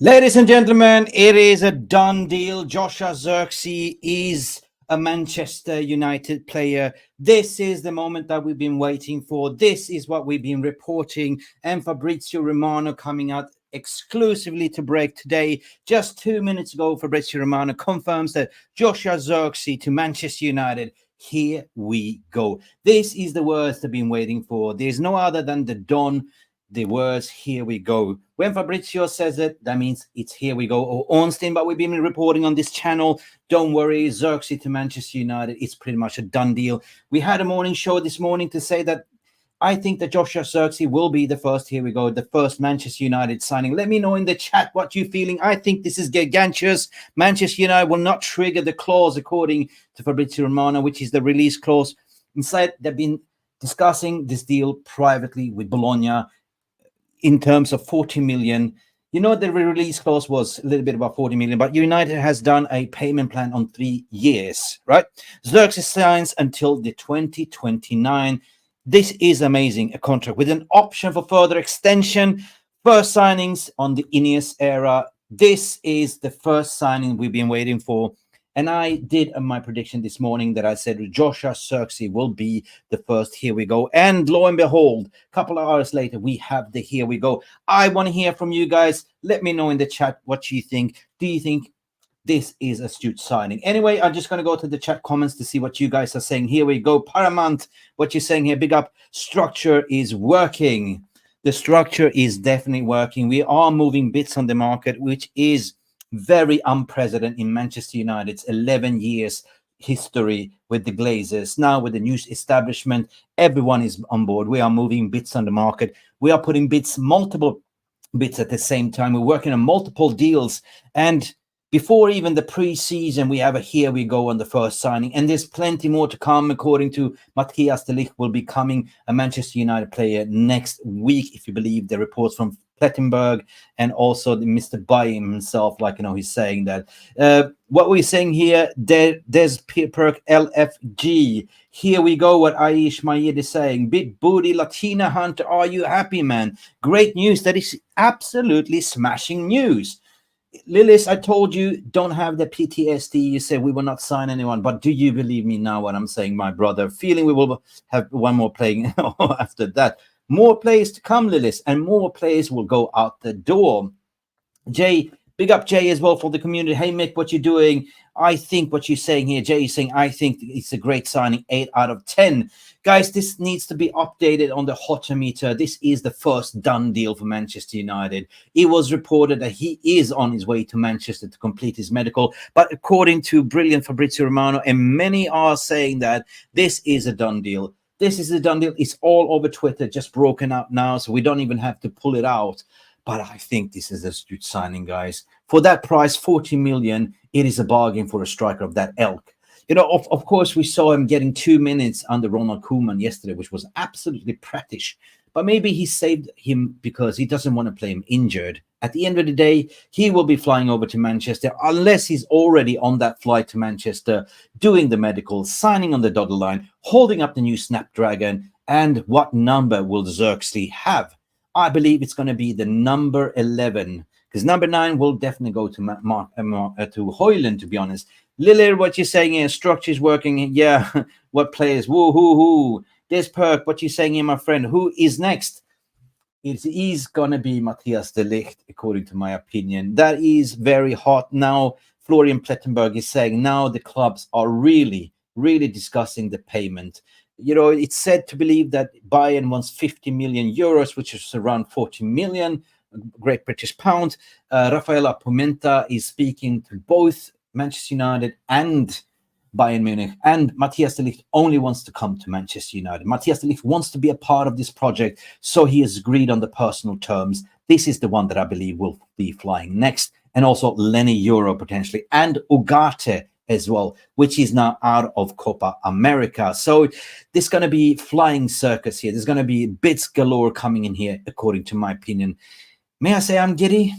Ladies and gentlemen, it is a done deal. Joshua Zirkzee is a Manchester United player. This is the moment that we've been waiting for. This is what we've been reporting. And Fabrizio Romano coming out exclusively to break today. Just 2 minutes ago, Fabrizio Romano confirms that Joshua Zirkzee to Manchester United. Here we go. This is the words they've been waiting for. There's no other than the Don. The words, here we go. When Fabrizio says it, that means it's here we go. Or Ornstein, but we've been reporting on this channel. Don't worry, Zerkzee to Manchester United. It's pretty much a done deal. We had a morning show this morning to say that I think that Joshua Zirkzee will be the first, here we go, the first Manchester United signing. Let me know in the chat what you're feeling. I think this is gargantuous. Manchester United will not trigger the clause, according to Fabrizio Romano, which is the release clause. Instead, they've been discussing this deal privately with Bologna in terms of 40 million. You know, the release clause was a little bit about 40 million, but United has done a payment plan on 3 years, right? Zerkzee signs until the 2029. This is amazing, a contract with an option for further extension. First signings on the Ineos era. This is the first signing we've been waiting for. And I did my prediction this morning that I said Joshua Zirkzee will be the first, here we go. And lo and behold, a couple of hours later, we have the here we go. I want to hear from you guys. Let me know in the chat what you think. Do you think this is a astute signing? Anyway, I'm just going to go to the chat comments to see what you guys are saying. Here we go. Paramount, what you're saying here. Big up. Structure is working. The structure is definitely working. We are moving bits on the market, which is very unprecedented in Manchester United's 11 years history with the Glazers. Now with the new establishment, everyone is on board. We are moving bits on the market. We are putting multiple bits at the same time. We're working on multiple deals. And before even the preseason, we have a here we go on the first signing. And there's plenty more to come. According to Matthias de Ligt, will be coming a Manchester United player next week, if you believe the reports from Plettenberg, and also the Mr. Bayham himself, like, you know, he's saying that. What we're saying here, Des Perk LFG. Here we go, what Aish Mayed is saying. Big booty Latina Hunter, are you happy, man? Great news. That is absolutely smashing news. Lilis, I told you, don't have the PTSD. You said we will not sign anyone, but do you believe me now what I'm saying, my brother? Feeling we will have one more playing after that. More players to come, Lilis, and more players will go out the door. Jay, big up Jay as well for the community. Hey, Mick, what you doing? I think what you're saying here, Jay is saying, I think it's a great signing, 8 out of 10. Guys, this needs to be updated on the Hotometer. This is the first done deal for Manchester United. It was reported that he is on his way to Manchester to complete his medical. But according to brilliant Fabrizio Romano, and many are saying that this is a done deal. This is a done deal. It's all over Twitter, just broken out now, so we don't even have to pull it out. But I think this is a astute signing, guys. For that price, 40 million, it is a bargain for a striker of that ilk. You know, of course, we saw him getting 2 minutes under Ronald Koeman yesterday, which was absolutely prattish. But maybe he saved him because he doesn't want to play him injured. At the end of the day, he will be flying over to Manchester unless he's already on that flight to Manchester, doing the medical, signing on the dotted line, holding up the new Snapdragon. And what number will Zerkzee have? I believe it's going to be the number 11, because number 9 will definitely go to to Højlund, to be honest. Lily, what you're saying here, structure is working. Yeah, what players? Woo hoo hoo. There's Perk, what you're saying here, my friend. Who is next? It is going to be Matthias de Ligt, according to my opinion. That is very hot now. Florian Plettenberg is saying now the clubs are really, really discussing the payment. You know, it's said to believe that Bayern wants 50 million euros, which is around 40 million Great British pound. Rafaela Pimenta is speaking to both Manchester United and Bayern Munich, and Matthias de Ligt only wants to come to Manchester United. Matthias de Ligt wants to be a part of this project, so he has agreed on the personal terms. This is the one that I believe will be flying next, and also Lenny Euro potentially, and Ugarte as well, which is now out of Copa America. So there's going to be flying circus here. There's going to be bits galore coming in here, according to my opinion. May I say I'm giddy?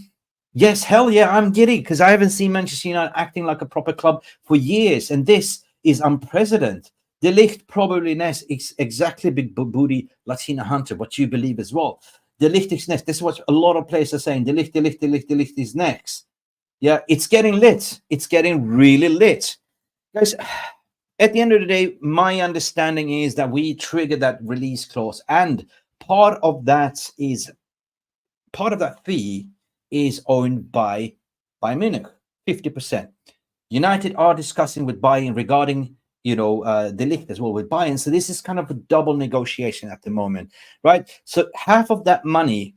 Yes, hell yeah, I'm giddy, because I haven't seen Manchester United acting like a proper club for years, and this is unprecedented. De Ligt probably next, exactly big booty Latina Hunter, what you believe as well. The Ligt is next. This is what a lot of players are saying. The Ligt is next. Yeah, it's getting lit. It's getting really lit. Guys, at the end of the day, my understanding is that we trigger that release clause, and part of that fee is owned by Bayern Munich, 50%. United are discussing with Bayern regarding the Ligt as well with Bayern. So this is kind of a double negotiation at the moment, right? So half of that money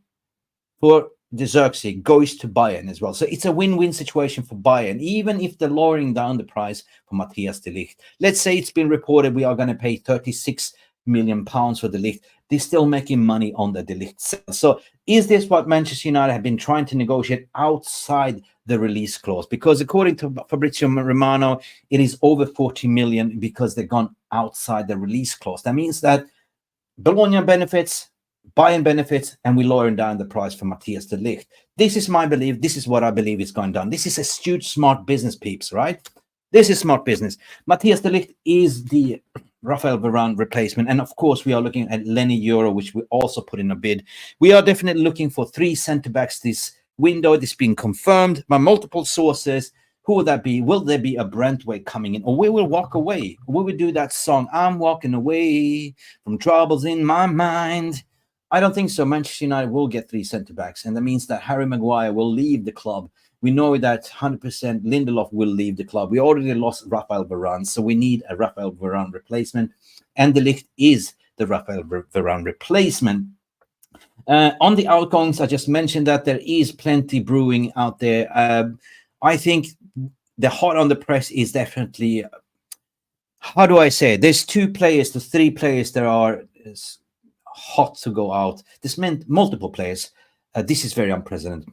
for the Zirkzee goes to Bayern as well. So it's a win-win situation for Bayern, even if they're lowering down the price for Matthias de Ligt. Let's say it's been reported we are going to pay 36 million pounds for the Ligt. They're still making money on the de Ligt sale. So is this what Manchester United have been trying to negotiate outside the release clause? Because according to Fabrizio Romano, it is over 40 million because they've gone outside the release clause. That means that Bologna benefits, Bayern benefits, and we're lowering down the price for Matthias de Ligt. This is my belief. This is what I believe is going down. This is astute, smart business, peeps, right? This is smart business. Matthias de Ligt is the Raphael Varane replacement. And of course, we are looking at Lenny Euro, which we also put in a bid. We are definitely looking for 3 centre-backs this window. This being confirmed by multiple sources. Who will that be? Will there be a Brentwaite coming in? Or we will walk away? Will we do that song, I'm walking away from troubles in my mind? I don't think so. Manchester United will get 3 centre-backs. And that means that Harry Maguire will leave the club. We know that 100% Lindelof will leave the club. We already lost Raphael Varane, so we need a Raphael Varane replacement. And de Ligt is the Raphael Varane replacement. On the outgoings, I just mentioned that there is plenty brewing out there. I think the hot on the press is definitely, how do I say it? There's 2 players to 3 players that are hot to go out. This meant multiple players. This is very unprecedented.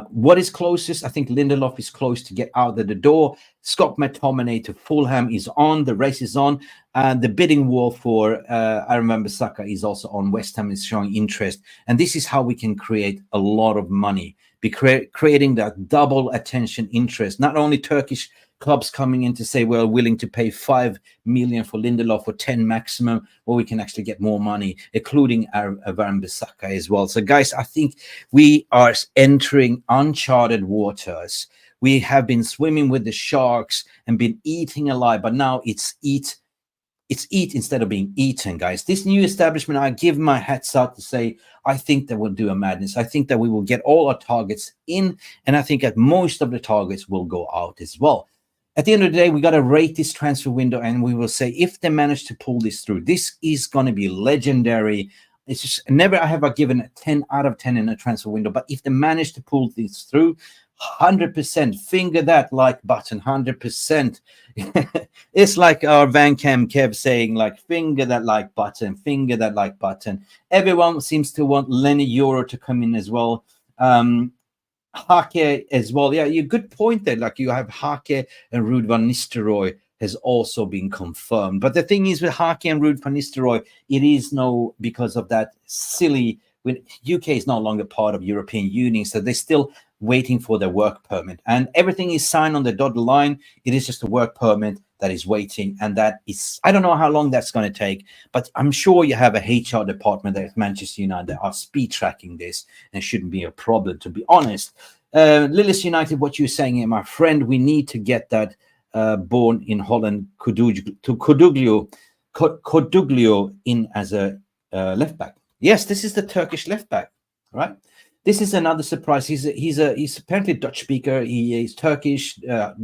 What is closest? I think Lindelof is close to get out of the door. Scott McTominay to Fulham is on. The race is on. The bidding war for Aaron Wan-Bissaka is also on. West Ham is showing interest. And this is how we can create a lot of money. Be creating that double attention interest. Not only Turkish clubs coming in to say we're willing to pay 5 million for Lindelof for 10 maximum, or we can actually get more money, including Wan-Bissaka as well. So guys, I think we are entering uncharted waters. We have been swimming with the sharks and been eating alive, but now it's eat instead of being eaten, guys. This new establishment, I give my hats out to say, I think that we'll do a madness. I think that we will get all our targets in, and I think that most of the targets will go out as well. At the end of the day, we got to rate this transfer window, and we will say if they manage to pull this through, this is going to be legendary. It's just never I have given a 10 out of 10 in a transfer window, but if they manage to pull this through, 100% finger that like button, 100%. It's like our Van Cam Kev saying, like, finger that like button, finger that like button. Everyone seems to want Lenny Euro to come in as well. Hake as well. Yeah, you good point there. Like you have Hake and Ruud van Nistelrooy has also been confirmed. But the thing is with Hake and Ruud van Nistelrooy, it is no, because of that silly, when UK is no longer part of European Union, so they're still waiting for their work permit. And everything is signed on the dotted line. It is just a work permit that is waiting. And that is, I don't know how long that's going to take, but I'm sure you have a HR department at Manchester United that are speed tracking this, and it shouldn't be a problem, to be honest. Lillis United, what you're saying here, my friend, we need to get that born in Holland, Koduglio in as a left back. Yes, this is the Turkish left back, right? This is another surprise. He's apparently Dutch speaker. He is Turkish,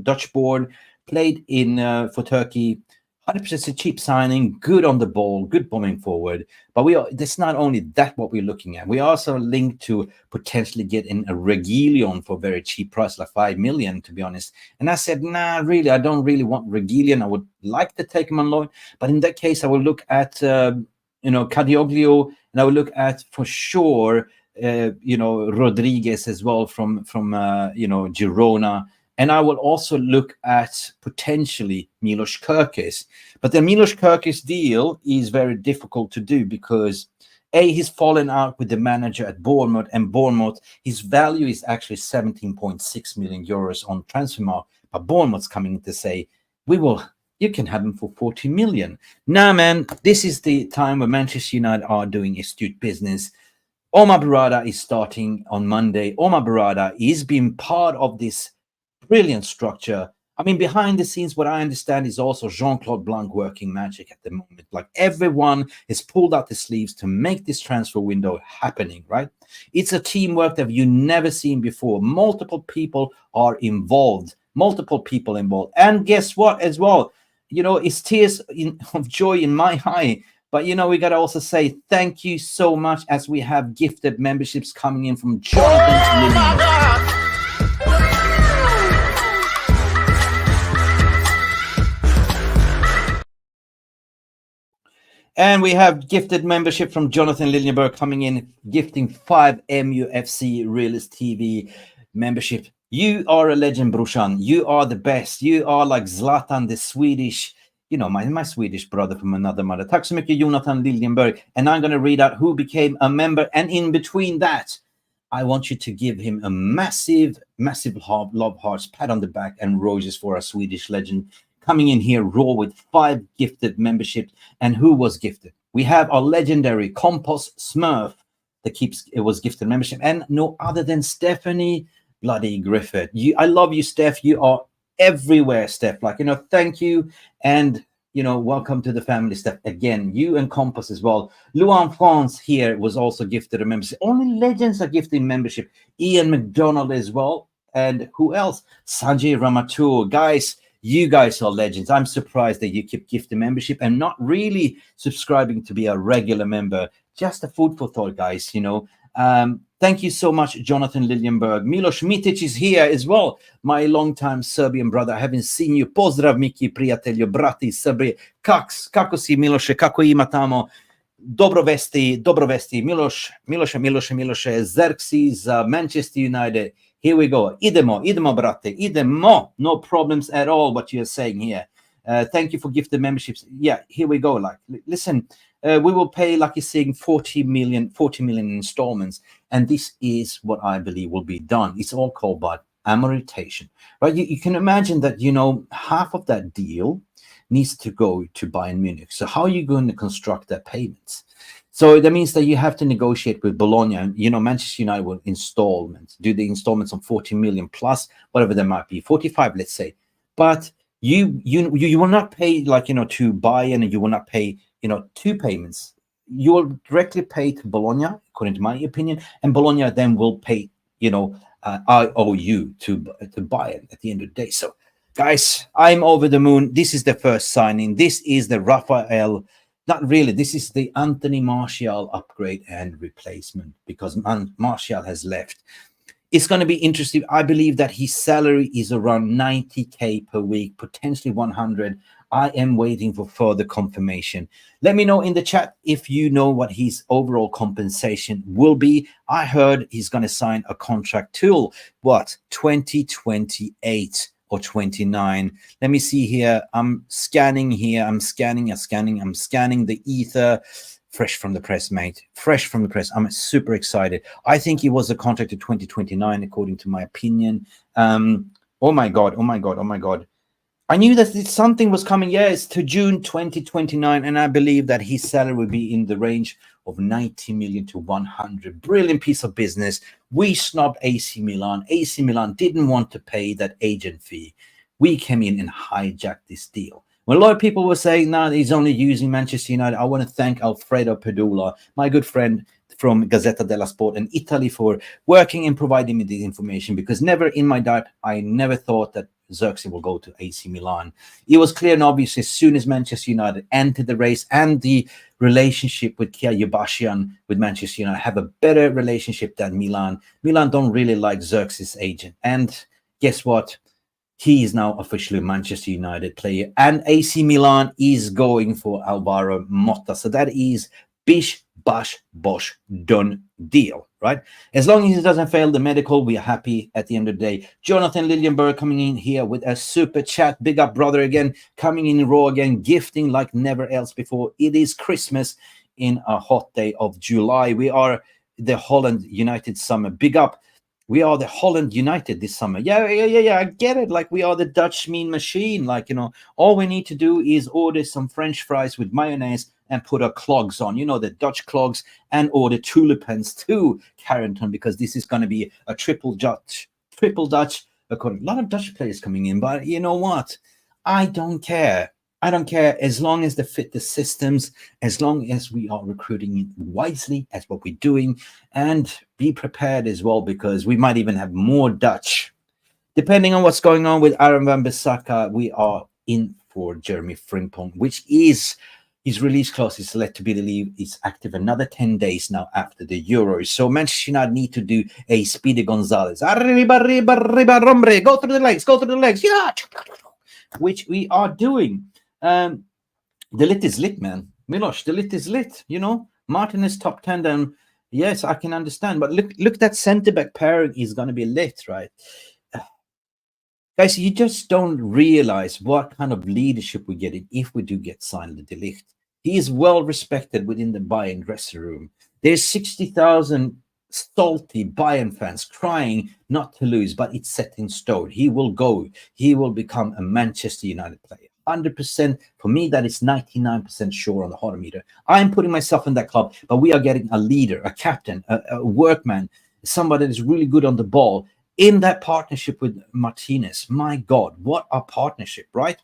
Dutch born, played in for Turkey. 100% a cheap signing, good on the ball, good bombing forward. But that's not only that what we're looking at. We also linked to potentially getting a Reguilon for a very cheap price, like 5 million, to be honest. And I said, nah, really, I don't really want Reguilon. I would like to take him on loan, but in that case, I will look at Cadioglio, and I will look at for sure Rodriguez as well from Girona. And I will also look at potentially Milos Kerkez. But the Milos Kerkez deal is very difficult to do because he's fallen out with the manager at Bournemouth, and Bournemouth, his value is actually 17.6 million euros on Transfermarkt. But Bournemouth's coming in to say, you can have him for 40 million. Nah, man, this is the time where Manchester United are doing astute business. Omar Barada is starting on Monday. Omar Barada is being part of this brilliant structure. I mean, behind the scenes, what I understand is also Jean-Claude Blanc working magic at the moment. Like everyone has pulled out the sleeves to make this transfer window happening, right? It's a teamwork that you've never seen before. Multiple people are involved. Multiple people involved. And guess what as well? You know, it's tears of joy in my eye. But, you know, we got to also say thank you so much as we have gifted memberships coming in from Jonathan. And we have gifted membership from Jonathan Liljenberg coming in, gifting 5 MUFC Realist TV membership. You are a legend, Brushan. You are the best. You are like Zlatan, the Swedish, you know, my Swedish brother from another mother. Tack så mycket, Jonathan Liljenberg. And I'm going to read out who became a member. And in between that, I want you to give him a massive, massive love hearts, pat on the back, and roses for our Swedish legend coming in here raw with 5 gifted memberships. And who was gifted? We have our legendary Compost Smurf that was gifted membership, and no other than Stephanie Bloody Griffith. I love you, Steph. You are everywhere, Steph. Like, you know, thank you. And, you know, welcome to the family, Steph. Again, you and Compass as well. Luan France here was also gifted a membership. Only legends are gifting membership. Ian McDonald as well. And who else? Sanjay Ramatur. Guys, you guys are legends. I'm surprised that you keep gifting membership and not really subscribing to be a regular member. Just a food for thought, guys, you know. Thank you so much, Jonathan Liljenberg. Milos Mitic is here as well, my longtime Serbian brother. I haven't seen you. Pozdrav, Miki, prijatelju, brati, Srbi. Kako si, Miloše, kako ima tamo? Dobro vesti, Miloše, Zerkzee za Manchester United. Here we go. Idemo, brate. Idemo. No problems at all, what you're saying here. Thank you for gifted memberships. Yeah, here we go. Like, listen, we will pay, like you're saying, 40 million installments. And this is what I believe will be done. It's all called by amortization, right? You can imagine that, you know, half of that deal needs to go to Bayern Munich. So how are you going to construct their payments? So that means that you have to negotiate with Bologna. You know, Manchester United will do the installments on 40 million plus whatever there might be, 45, let's say. But you will not pay, like, you know, to Bayern, and you will not pay, you know, 2 payments. You will directly pay to Bologna, according to my opinion, and Bologna then will pay, you know, IOU to Bayern at the end of the day. So, guys, I'm over the moon. This is the first signing. This is the Rafael. Not really. This is the Anthony Martial upgrade and replacement, because Martial has left. It's going to be interesting. I believe that his salary is around 90k per week, potentially 100. I am waiting for further confirmation. Let me know in the chat if you know what his overall compensation will be. I heard he's going to sign a contract till, 2028 or 29. Let me see here. I'm scanning here. I'm scanning the ether. Fresh from the press, mate. Fresh from the press. I'm super excited. I think he was a contract to 2029, according to my opinion. Oh my God. I knew that something was coming. Yeah, it's to June 2029. And I believe that his salary will be in the range of 90 million to 100. Brilliant piece of business. We snubbed AC Milan. AC Milan didn't want to pay that agent fee. We came in and hijacked this deal. When a lot of people were saying, no, he's only using Manchester United, I want to thank Alfredo Pedula, my good friend from Gazzetta dello Sport in Italy, for working and providing me this information, because never in my life, I never thought that Zirkzee will go to AC Milan. It was clear and obvious as soon as Manchester United entered the race, and the relationship with Kia Yabashian with Manchester United have a better relationship than Milan. Milan don't really like Zirkzee's agent. And guess what? He is now officially a Manchester United player, and AC Milan is going for Alvaro Motta. So that is bish, bash, bosh, done deal, right? As long as he doesn't fail the medical, we are happy at the end of the day. Jonathan Liljenberg coming in here with a super chat. Big up, brother, again, coming in raw again, gifting like never else before. It is Christmas in a hot day of July. We are the Holland United summer. Big up. We are the Holland United this summer. Yeah. I get it. Like, we are the Dutch mean machine. Like, you know, all we need to do is order some French fries with mayonnaise and put our clogs on, the Dutch clogs and or the tulipans to Carrington, because this is going to be a triple Dutch. A lot of Dutch players coming in, but you know what? I don't care. I don't care as long as they fit the systems, as long as we are recruiting wisely as what we're doing, and be prepared as well, because we might even have more Dutch. Depending on what's going on with Aaron Wan-Bissaka, we are in for Jeremy Frimpong, which is his release clause is led to be believed is active another 10 days now after the Euros. So Manchester United need to do a Speedy Gonzalez. Arriba, arriba, arriba, hombre. Go through the legs. Yeah. Which we are doing. The lit is lit, man. Milos, the lit is lit. Martin is top 10. Then yes, I can understand. But look, that centre-back pairing is going to be lit, right? Guys, you just don't realize what kind of leadership we're getting if we do get signed the Ligt. He is well respected within the Bayern dressing room. There's 60,000 salty Bayern fans crying not to lose, but it's set in stone. He will go. He will become a Manchester United player. 100%. For me, that is 99% sure on the heart meter. I'm putting myself in that club, but we are getting a leader, a captain, a workman, somebody that is really good on the ball. In that partnership with Martinez, my God, what a partnership, right?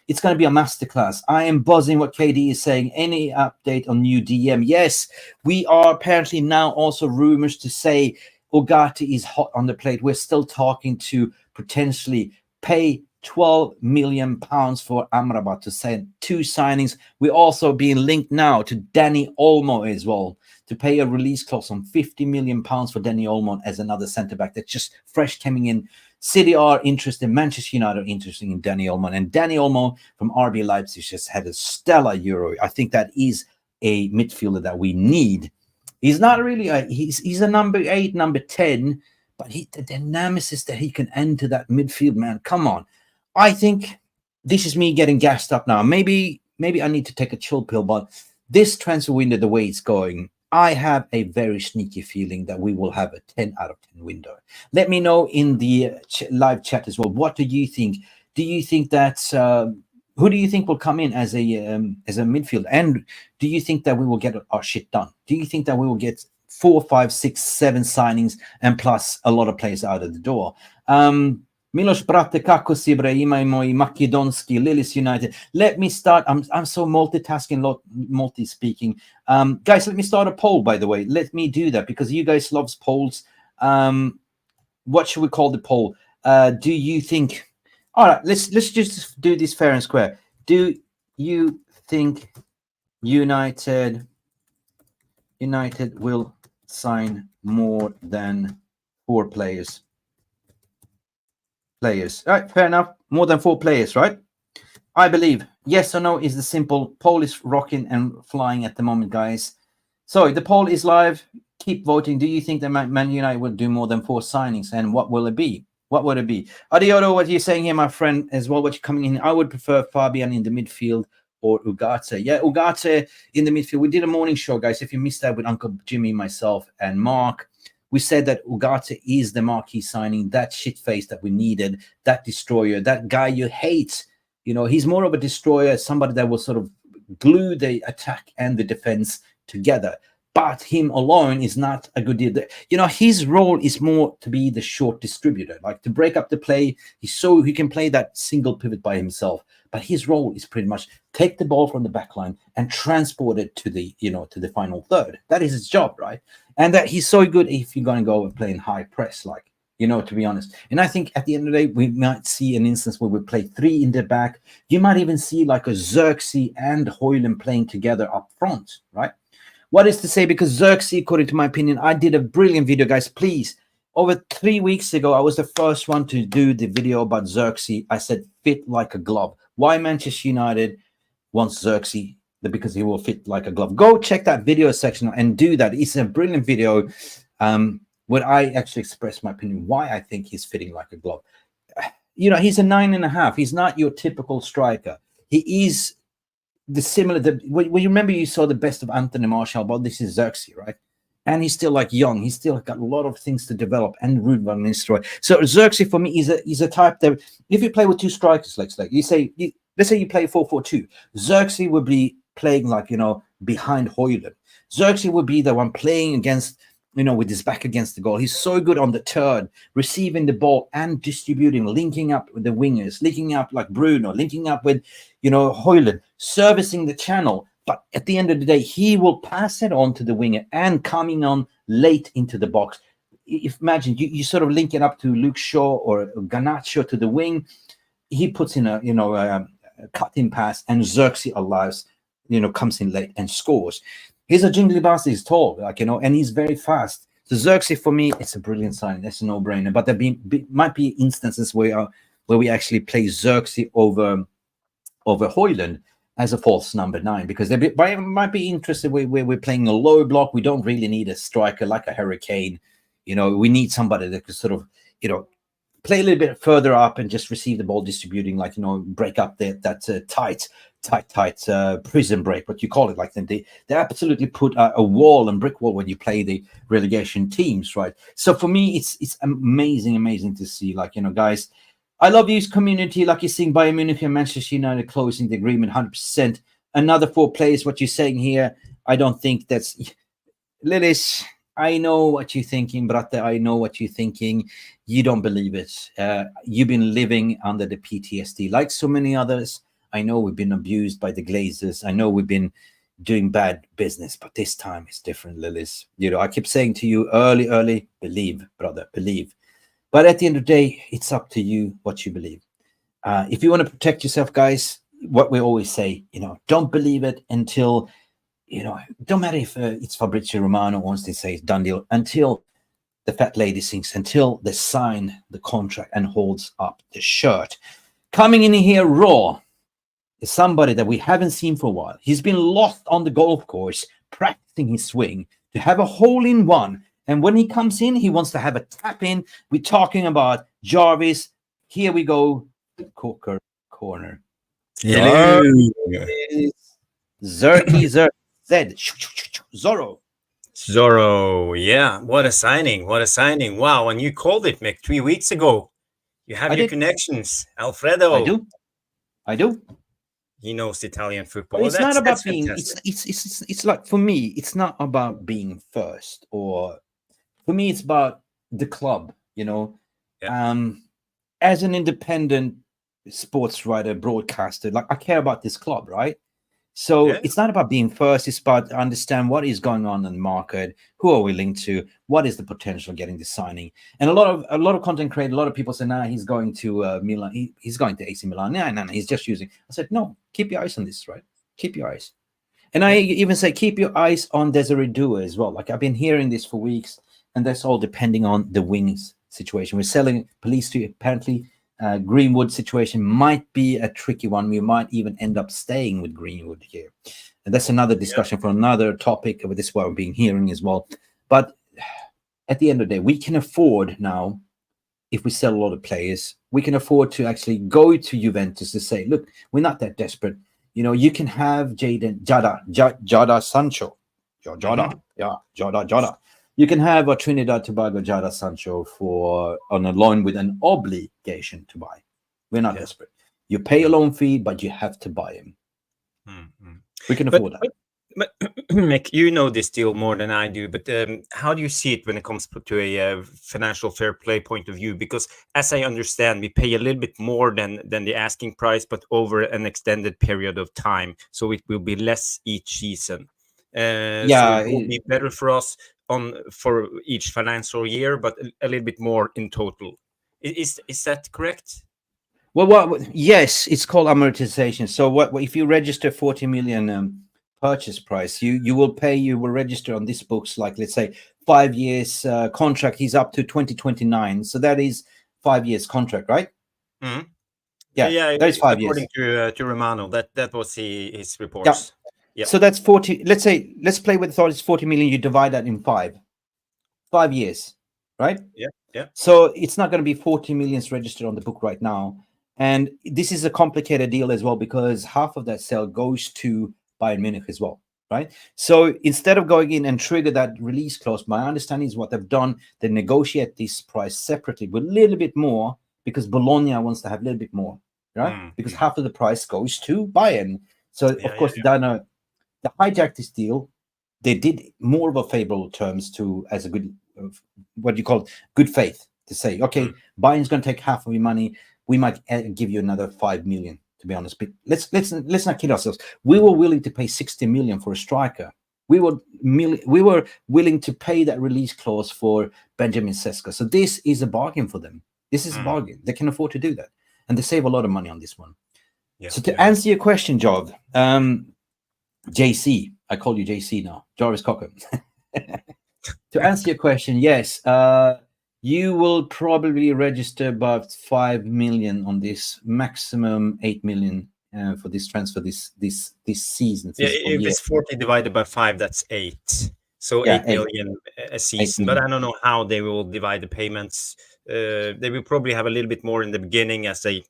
It's going to be a masterclass. I am buzzing what KD is saying. Any update on new DM? Yes, we are apparently now also rumors to say Ugarte is hot on the plate. We're still talking to potentially pay £12 million for Amrabat to send 2 signings. We're also being linked now to Danny Olmo as well, to pay a release clause on £50 million for Danny Olmo as another centre-back that's just fresh coming in. City are interested, Manchester United are interested in Danny Olmo. And Danny Olmo from RB Leipzig just had a stellar Euro. I think that is a midfielder that we need. He's not really, he's a number 8, number 10, but the dynamics that he can enter that midfield, man, come on. I think this is me getting gassed up now. Maybe I need to take a chill pill, but this transfer window, the way it's going, I have a very sneaky feeling that we will have a 10 out of 10 window. Let me know in the live chat as well. What do you think? Do you think that who do you think will come in as a midfield? And do you think that we will get our shit done? Do you think that we will get 4, 5, 6, 7 signings and plus a lot of players out of the door? Milos Brate, Kakos Ibrahima, Moi, Makedonski, Lillis United. Let me start. I'm so multitasking, multi-speaking. Guys, let me start a poll, by the way. Let me do that because you guys love polls. What should we call the poll? Do you think... All right, let's just do this fair and square. Do you think United will sign more than 4 players? All right, fair enough. More than 4 players, right? I believe yes or no is the simple. Poll is rocking and flying at the moment, guys. So the poll is live. Keep voting. Do you think that Man United will do more than 4 signings, and what will it be? What would it be? Adiodo, what you're saying here, my friend, as well, what you're coming in. I would prefer Fabian in the midfield or Ugarte. Yeah, Ugarte in the midfield. We did a morning show, guys. If you missed that with Uncle Jimmy, myself, and Mark, we said that Ugarte is the marquee signing, that shit face that we needed, that destroyer, that guy you hate. He's more of a destroyer, somebody that will sort of glue the attack and the defense together. But him alone is not a good deal. His role is more to be the short distributor, like to break up the play. He can play that single pivot by himself. But his role is pretty much take the ball from the back line and transport it to the final third. That is his job, right? And that he's so good if you're going to go and play in high press, to be honest. And I think at the end of the day, we might see an instance where we play 3 in the back. You might even see like a Zirkzee and Højlund playing together up front, right? What is to say? Because Zirkzee, according to my opinion, I did a brilliant video, guys. Please, over 3 weeks ago, I was the first one to do the video about Zirkzee. I said, fit like a glove. Why Manchester United wants Zirkzee? Because he will fit like a glove. Go check that video section and do that. It's a brilliant video where I actually express my opinion why I think he's fitting like a glove. He's a 9.5. He's not your typical striker. He is the similar. Well, you remember you saw the best of Anthony Martial, but this is Zirkzee, right? And he's still young. He's still got a lot of things to develop. And Ruud van Nistelrooy. So Zirkzee for me is a type that if you play with 2 strikers, let's say you play 4-4-2, Zirkzee would be playing behind Højlund. Zerkzee would be the one playing against, with his back against the goal. He's so good on the turn, receiving the ball and distributing, linking up with the wingers, linking up like Bruno, linking up with, Højlund, servicing the channel. But at the end of the day, he will pass it on to the winger and coming on late into the box. If imagine you sort of link it up to Luke Shaw or Garnacho to the wing, he puts in a cut-in pass, and Zirkzee allows, comes in late and scores. He's a jingly bastard. He's tall, and he's very fast. So Zirkzee, for me, it's a brilliant sign. That's a no-brainer. But there might be instances where we actually play Zirkzee over Højlund as a false number 9, because they might be interested where we're playing a low block. We don't really need a striker like a Hurricane. We need somebody that could sort of, play a little bit further up and just receive the ball distributing, break up that tight prison break, what you call it. Like they absolutely put a wall and brick wall when you play the relegation teams, right? So for me, it's amazing to see, guys. I love this community, like you're seeing Bayern Munich and Manchester United closing the agreement 100%. Another 4 players, what you're saying here, I don't think that's... Lillis, I know what you're thinking, brother. I know what you're thinking. You don't believe it. You've been living under the PTSD like so many others. I know we've been abused by the Glazers. I know we've been doing bad business, but this time it's different, Lillis. I keep saying to you early, believe, brother, believe. But at the end of the day, it's up to you what you believe. If you want to protect yourself, guys, what we always say, don't believe it until... don't matter if it's Fabrizio Romano wants to say it's done deal, until the fat lady sings, until they sign the contract and holds up the shirt. Coming in here raw is somebody that we haven't seen for a while. He's been lost on the golf course, practicing his swing to have a hole-in-one. And when he comes in, he wants to have a tap in. We're talking about Jarvis. Here we go. Corker corner. Hello. Zerkzee. Zorro, yeah, what a signing, wow. And you called it, Mick, 3 weeks ago. You have your connections. Alfredo, I do. He knows Italian football. It's not about being it's like, for me, it's not about being first, or for me it's about the club, as an independent sports writer, broadcaster, I care about this club, right? So it's not about being first. It's about understand what is going on in the market. Who are we linked to? What is the potential of getting the signing? And a lot of content creators, a lot of people say, "Nah, he's going to Milan. He's going to AC Milan. No, he's just using." I said, "No, keep your eyes on this, right? Keep your eyes." And I even say, keep your eyes on Desiree Dua as well. I've been hearing this for weeks, and that's all depending on the wings situation. We're selling police to apparently. Greenwood situation might be a tricky one. We might even end up staying with Greenwood here, and that's another discussion for another topic. With this, what we're being hearing as well. But at the end of the day, we can afford now, if we sell a lot of players, we can afford to actually go to Juventus to say, look, we're not that desperate. You can have Jada Sancho, Jada. You can have a Trinidad Tobago Jada Sancho on a loan with an obligation to buy. We're not desperate. You pay a loan fee, but you have to buy him. We can afford that. But Mick, you know this deal more than I do, but how do you see it when it comes to a financial fair play point of view? Because as I understand, we pay a little bit more than the asking price, but over an extended period of time. So it will be less each season. So it will be better for us for each financial year, but a little bit more in total. Is that correct? Well, yes, it's called amortization. So what if you register 40 million purchase price, you will register on this books, like let's say 5 years contract. He's up to 2029, so that is 5 years contract, right? Mm-hmm. Yeah, that is 5 years. According to Romano, that was his reports. Yeah. So that's 40. Let's play with the thought. It's 40 million. You divide that in 5 years, right? Yeah. So it's not going to be 40 millions registered on the book right now. And this is a complicated deal as well, because half of that sale goes to Bayern Munich as well, right? So instead of going in and trigger that release clause, my understanding is what they've done, they negotiate this price separately with a little bit more, because Bologna wants to have a little bit more, right? Because half of the price goes to Bayern. So of course, that the hijacked this deal. They did more of a favorable terms to as a good, what do you call it, good faith to say, okay, Bayern's going to take half of your money. We might give you another 5 million. To be honest, but let's not kid ourselves. We were willing to pay 60 million for a striker. We were willing to pay that release clause for Benjamin Seska. So this is a bargain for them. This is a bargain. They can afford to do that, and they save a lot of money on this one. Yeah, so to answer your question, Jov, JC, I call you JC now, Jarvis Cockham. To answer your question, yes, you will probably register about 5 million on this, maximum 8 million for this transfer this season. Yeah, if it's 40 divided by 5, that's 8. So yeah, 8 million a season. But I don't know how they will divide the payments. They will probably have a little bit more in the beginning as a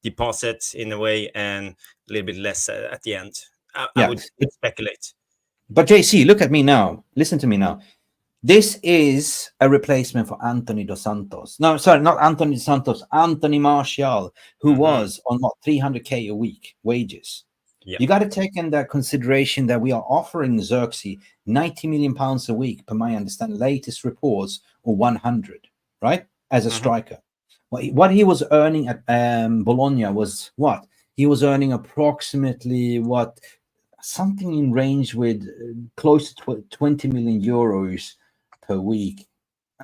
deposit in a way, and a little bit less at the end. I would speculate. But JC, look at me now. Listen to me now. This is a replacement for Anthony Dos Santos. No, sorry, not Anthony Dos Santos. Anthony Martial, who was on 300k a week wages. Yeah. You got to take in that consideration that we are offering Zirkzee 90 million pounds a week, per my understanding, latest reports, or 100, right, as a striker. What he was earning at Bologna was what? He was earning approximately something in range with close to 20 million euros per week.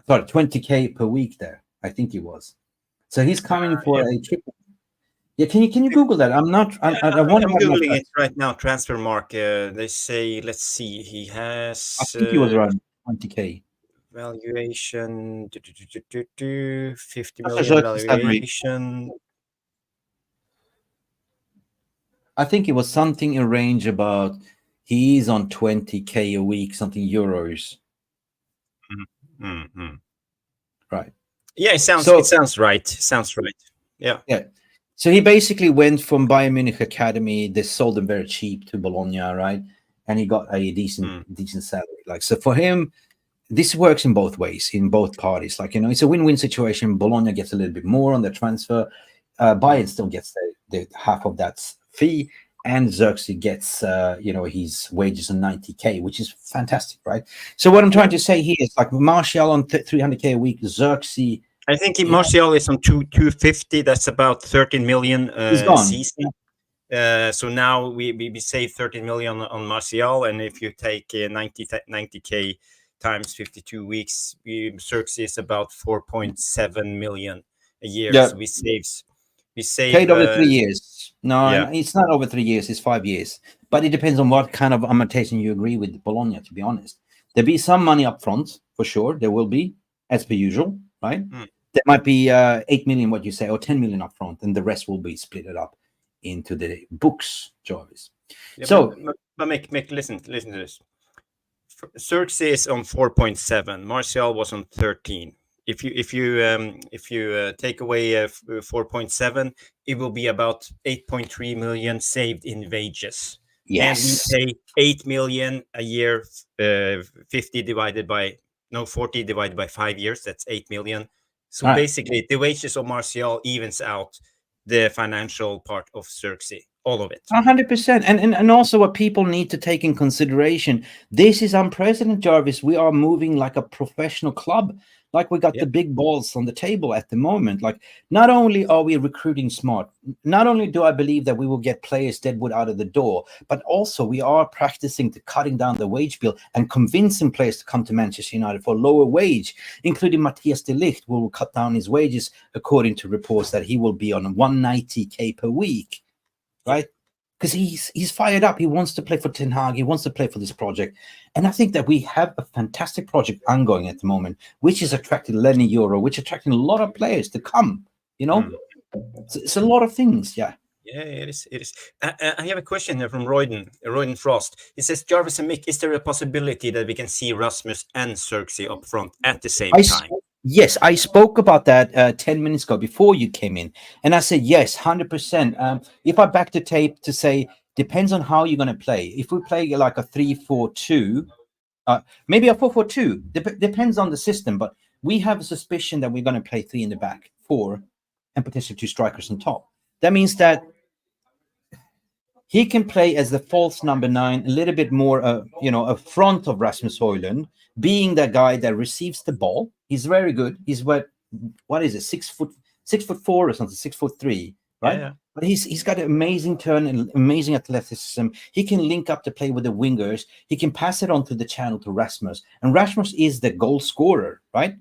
Sorry, 20k per week there, I think he was. So he's coming for a triple. Yeah, can you Google that? I'm Googling it right now. Transfer market. They say, let's see, he has. I think he was around 20k. Valuation 50 million valuation. I think it was something in range about. He's on 20k a week, something euros. Right. Yeah, it sounds right. Sounds right. Yeah. Yeah. So he basically went from Bayern Munich Academy. They sold him very cheap to Bologna, right? And he got a decent salary. Like, so for him, this works in both ways, in both parties. Like, it's a win-win situation. Bologna gets a little bit more on the transfer. Bayern still gets the half of that fee, and Zerkzee gets his wages on 90k, which is fantastic, right? So what I'm trying to say here is, like, Martial on 300k a week, Zerkzee. I think Martial is on 250. That's about 13 million a season. So now we save 13 million on Martial, and if you take 90k times 52 weeks, Zerkzee is about 4.7 million a year. Yeah. So we save paid over 3 years. No, it's not over 3 years. It's 5 years. But it depends on what kind of amortization you agree with Bologna. To be honest, there'll be some money up front for sure. There will be, as per usual, right? There might be 8 million, what you say, or 10 million up front, and the rest will be split up into the books, Jarvis. Yeah, so, but make listen to this. Zerkzee is on 4.7. Martial was on 13. If you take away 4.7, it will be about 8.3 million saved in wages. Yes. And we pay 8 million a year. 40 divided by 5 years. That's 8 million. So basically, the wages of Martial evens out the financial part of Zerkzee, all of it. 100%. And also what people need to take in consideration, this is unprecedented, Jarvis. We are moving like a professional club. Like, we got the big balls on the table at the moment. Like, not only are we recruiting smart, not only do I believe that we will get players deadwood out of the door, but also we are practicing to cutting down the wage bill and convincing players to come to Manchester United for a lower wage, including Matthias de Ligt, who will cut down his wages, according to reports that he will be on 190k per week, right? Because he's fired up. He wants to play for Ten Hag. He wants to play for this project. And I think that we have a fantastic project ongoing at the moment, which is attracting Lenny Euro, which is attracting a lot of players to come, It's a lot of things, Yeah, it is. I have a question here from Royden Frost. He says, Jarvis and Mick, is there a possibility that we can see Rasmus and Zerkzee up front at the same time? Yes, I spoke about that 10 minutes ago before you came in. And I said, yes, 100%. If I back the tape to say, depends on how you're going to play. If we play like a 3-4-2, maybe a 4-4-2, depends on the system. But we have a suspicion that we're going to play 3 in the back, 4, and potentially 2 strikers on top. That means that He can play as the false number 9, a little bit more, a front of Rasmus Højlund, being the guy that receives the ball. He's very good. He's what is it, 6'4" or something, 6'3", right? Yeah. But he's got an amazing turn and amazing athleticism. He can link up the play with the wingers. He can pass it on to the channel to Rasmus, and Rasmus is the goal scorer, right?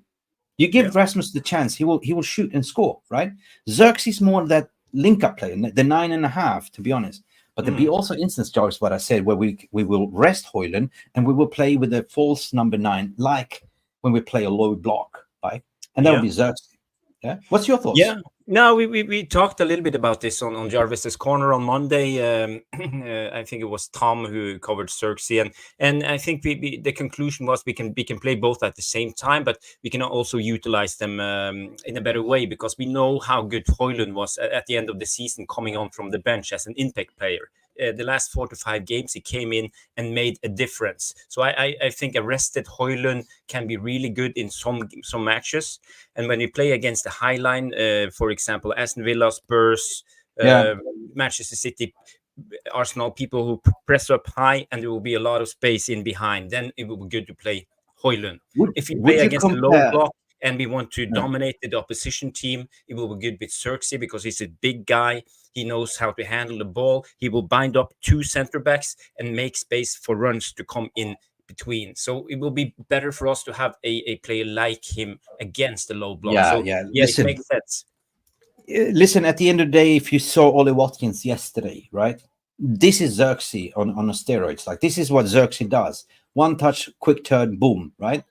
You give Rasmus the chance, he will shoot and score, right? Zirkzee is more that link-up player, the 9.5, to be honest. But there'll be also instance, Jarvis, what I said, where we will rest Højlund and we will play with a false number 9, like when we play a low block, right? And that will be Zirkzee. Yeah. What's your thoughts? Yeah. No, we talked a little bit about this on Jarvis's Corner on Monday. I think it was Tom who covered Zirkzee, and I think the conclusion was we can play both at the same time, but we can also utilize them in a better way, because we know how good Højlund was at the end of the season, coming on from the bench as an impact player. The last 4 to 5 games, he came in and made a difference. So I think a rested Højlund can be really good in some matches. And when we play against the high line, for example, Aston Villa, Spurs, Manchester City, Arsenal, people who press up high, and there will be a lot of space in behind, then it will be good to play Højlund. If you play against a low block and we want to dominate the opposition team, it will be good with Zirkzee, because he's a big guy. He knows how to handle the ball. He will bind up 2 center backs and make space for runs to come in between. So it will be better for us to have a player like him against the low block. Listen, it makes sense. Listen, at the end of the day, if you saw Ollie Watkins yesterday, right? This is Zirkzee on a steroids. Like, this is what Zirkzee does. One touch, quick turn, boom, right?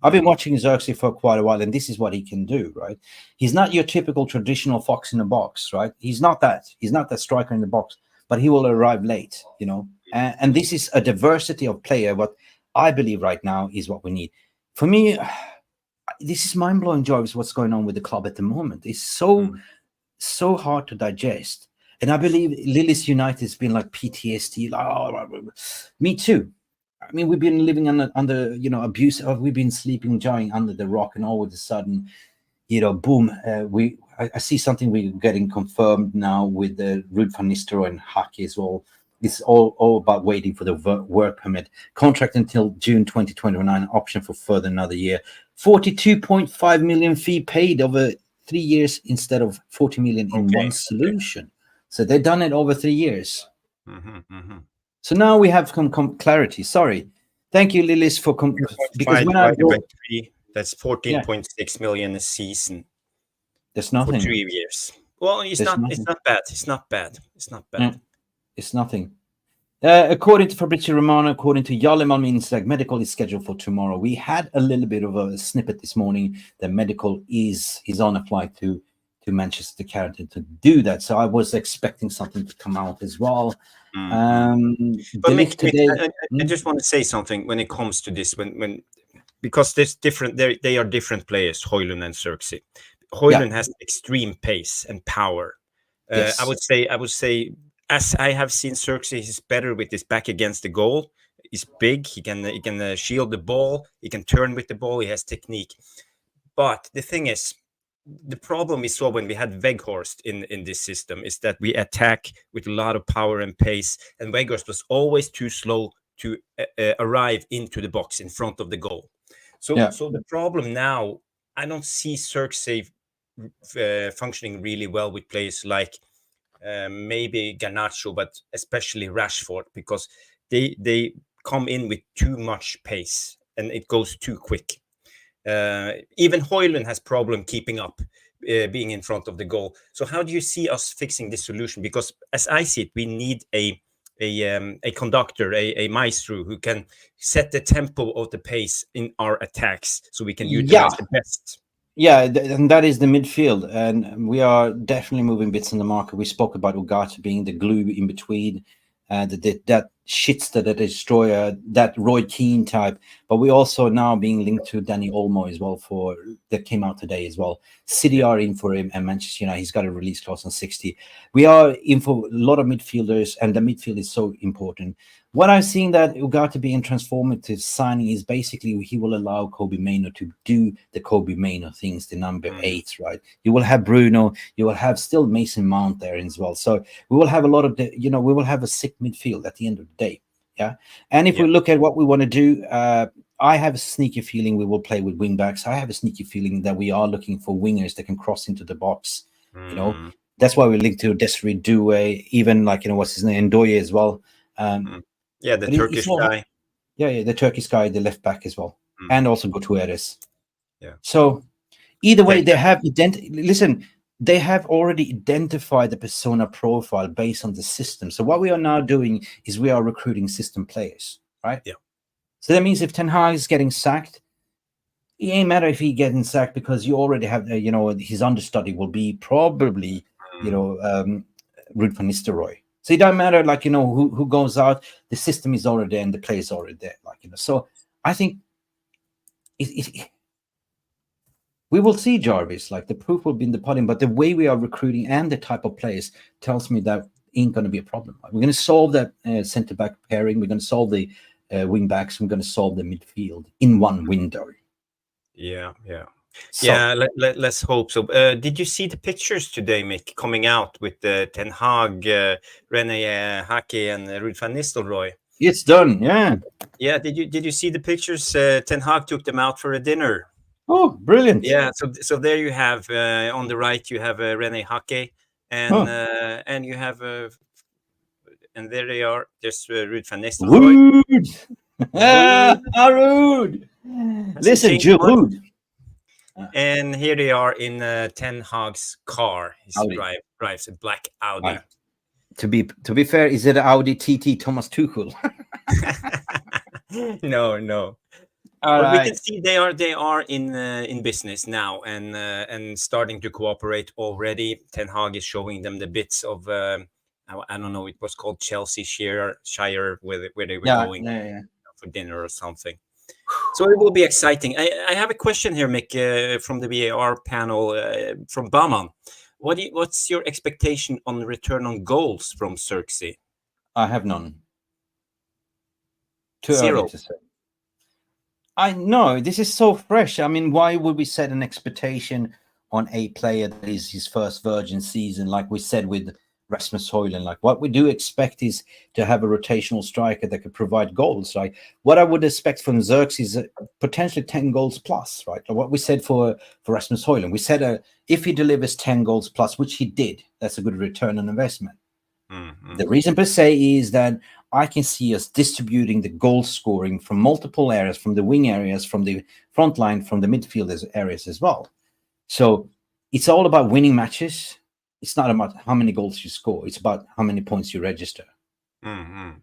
I've been watching Zirkzee for quite a while, and this is what he can do, right? He's not your typical traditional fox in the box, right? He's not that. He's not that striker in the box, but he will arrive late, And this is a diversity of player. What I believe right now is what we need. For me, this is mind-blowing, Jarvis, what's going on with the club at the moment. It's so hard to digest. And I believe Lille's United has been like PTSD. Me too. I mean, we've been living under abuse. We've been sleeping, giant under the rock, and all of a sudden, boom. I see something we're getting confirmed now with the Ruud van Nistelrooy and Hake as well. It's all about waiting for the work permit. Contract until June 2029. Option for further another year. 42.5 million fee paid over 3 years instead of 40 million in one solution. So they've done it over 3 years. So now we have some clarity. Sorry. Thank you, Lilis, for because when I go, that's 14.6 million a season. There's nothing. For 3 years. Well, it's not bad. It's not bad. It's nothing. According to Fabrizio Romano, according to Jaleman, means like medical is scheduled for tomorrow. We had a little bit of a snippet this morning that medical is on a flight to Manchester to do that. So I was expecting something to come out as well. But I just want to say something when it comes to this, because there's different. They are different players, Højlund and Zirkzee. Højlund has extreme pace and power. I would say, as I have seen, Zirkzee is better with his back against the goal. He's big. He can shield the ball. He can turn with the ball. He has technique. But the thing is, the problem we saw when we had Weghorst in this system is that we attack with a lot of power and pace, and Weghorst was always too slow to arrive into the box in front of the goal. So the problem now, I don't see Zirkzee functioning really well with players like maybe Garnacho, but especially Rashford, because they come in with too much pace and it goes too quick. Even Højlund has problem keeping up, being in front of the goal. So how do you see us fixing this solution? Because as I see it, we need a conductor, a maestro who can set the tempo of the pace in our attacks, so we can utilize the best. Yeah, and that is the midfield, and we are definitely moving bits in the market. We spoke about Ugarte being the glue in between, that Shitster, the Destroyer, that Roy Keane type. But we also now being linked to Danny Olmo as well, for that came out today as well. City are in for him, and Manchester United, he's got a release clause on 60. We are in for a lot of midfielders, and the midfield is so important. What I'm seeing that Ugarte being transformative signing is basically he will allow Kobe Mainoo to do the Kobe Mainoo things, the number 8, right? You will have Bruno, you will have still Mason Mount there as well. So we will have a lot of the, we will have a sick midfield at the end of the day. Yeah. And if we look at what we want to do, I have a sneaky feeling we will play with wing backs. I have a sneaky feeling that we are looking for wingers that can cross into the box. That's why we linked to Desiree Doué, even like, what's his name, Ndoye as well. Yeah, the Turkish guy. Yeah, the Turkish guy, the left back as well, and also Gutierrez. Yeah. So either way, they have listen. They have already identified the persona profile based on the system. So what we are now doing is we are recruiting system players, right? Yeah. So that means if Ten Hag is getting sacked, it ain't matter if he getting sacked, because you already have, his understudy will be probably, Ruud van Nistelrooy. So it doesn't matter, like, who goes out. The system is already there and the play is already there. Like, so I think we will see, Jarvis. Like, the proof will be in the pudding. But the way we are recruiting and the type of players tells me that ain't going to be a problem. We're going to solve that centre back pairing. We're going to solve the wing backs. We're going to solve the midfield in one window. Yeah. So, let's hope so. Did you see the pictures today, Mick, coming out with Ten Hag, René Hake, and Ruud van Nistelrooy? It's done, yeah. Yeah, did you see the pictures? Ten Hag took them out for a dinner. Oh, brilliant! Yeah, so there you have on the right you have René Hake, and you have and there they are. There's Ruud van Nistelrooy. Ruud! Listen, Ruud. And here they are in Ten Hag's car. He drives a black Audi. To be fair, is it Audi TT Thomas Tuchel? No. But we can see they are in business now and starting to cooperate already. Ten Hag is showing them the bits of I don't know, it was called Chelsea Shire where they were going for dinner or something. So it will be exciting. I have a question here, Mick, from the VAR panel from Baman. What's your expectation on return on goals from Zirkzee? I have none. Too 0. early to say. I know, this is so fresh. I mean, why would we set an expectation on a player that is his first virgin season, like we said with Rasmus Højlund? Like, what we do expect is to have a rotational striker that could provide goals. Like, what I would expect from Zirkzee is potentially 10 goals plus, right? What we said for Rasmus Højlund, we said if he delivers 10 goals plus, which he did, that's a good return on investment. The reason per se is that I can see us distributing the goal scoring from multiple areas, from the wing areas, from the front line, from the midfield areas as well. So it's all about winning matches. It's not about how many goals you score. It's about how many points you register. But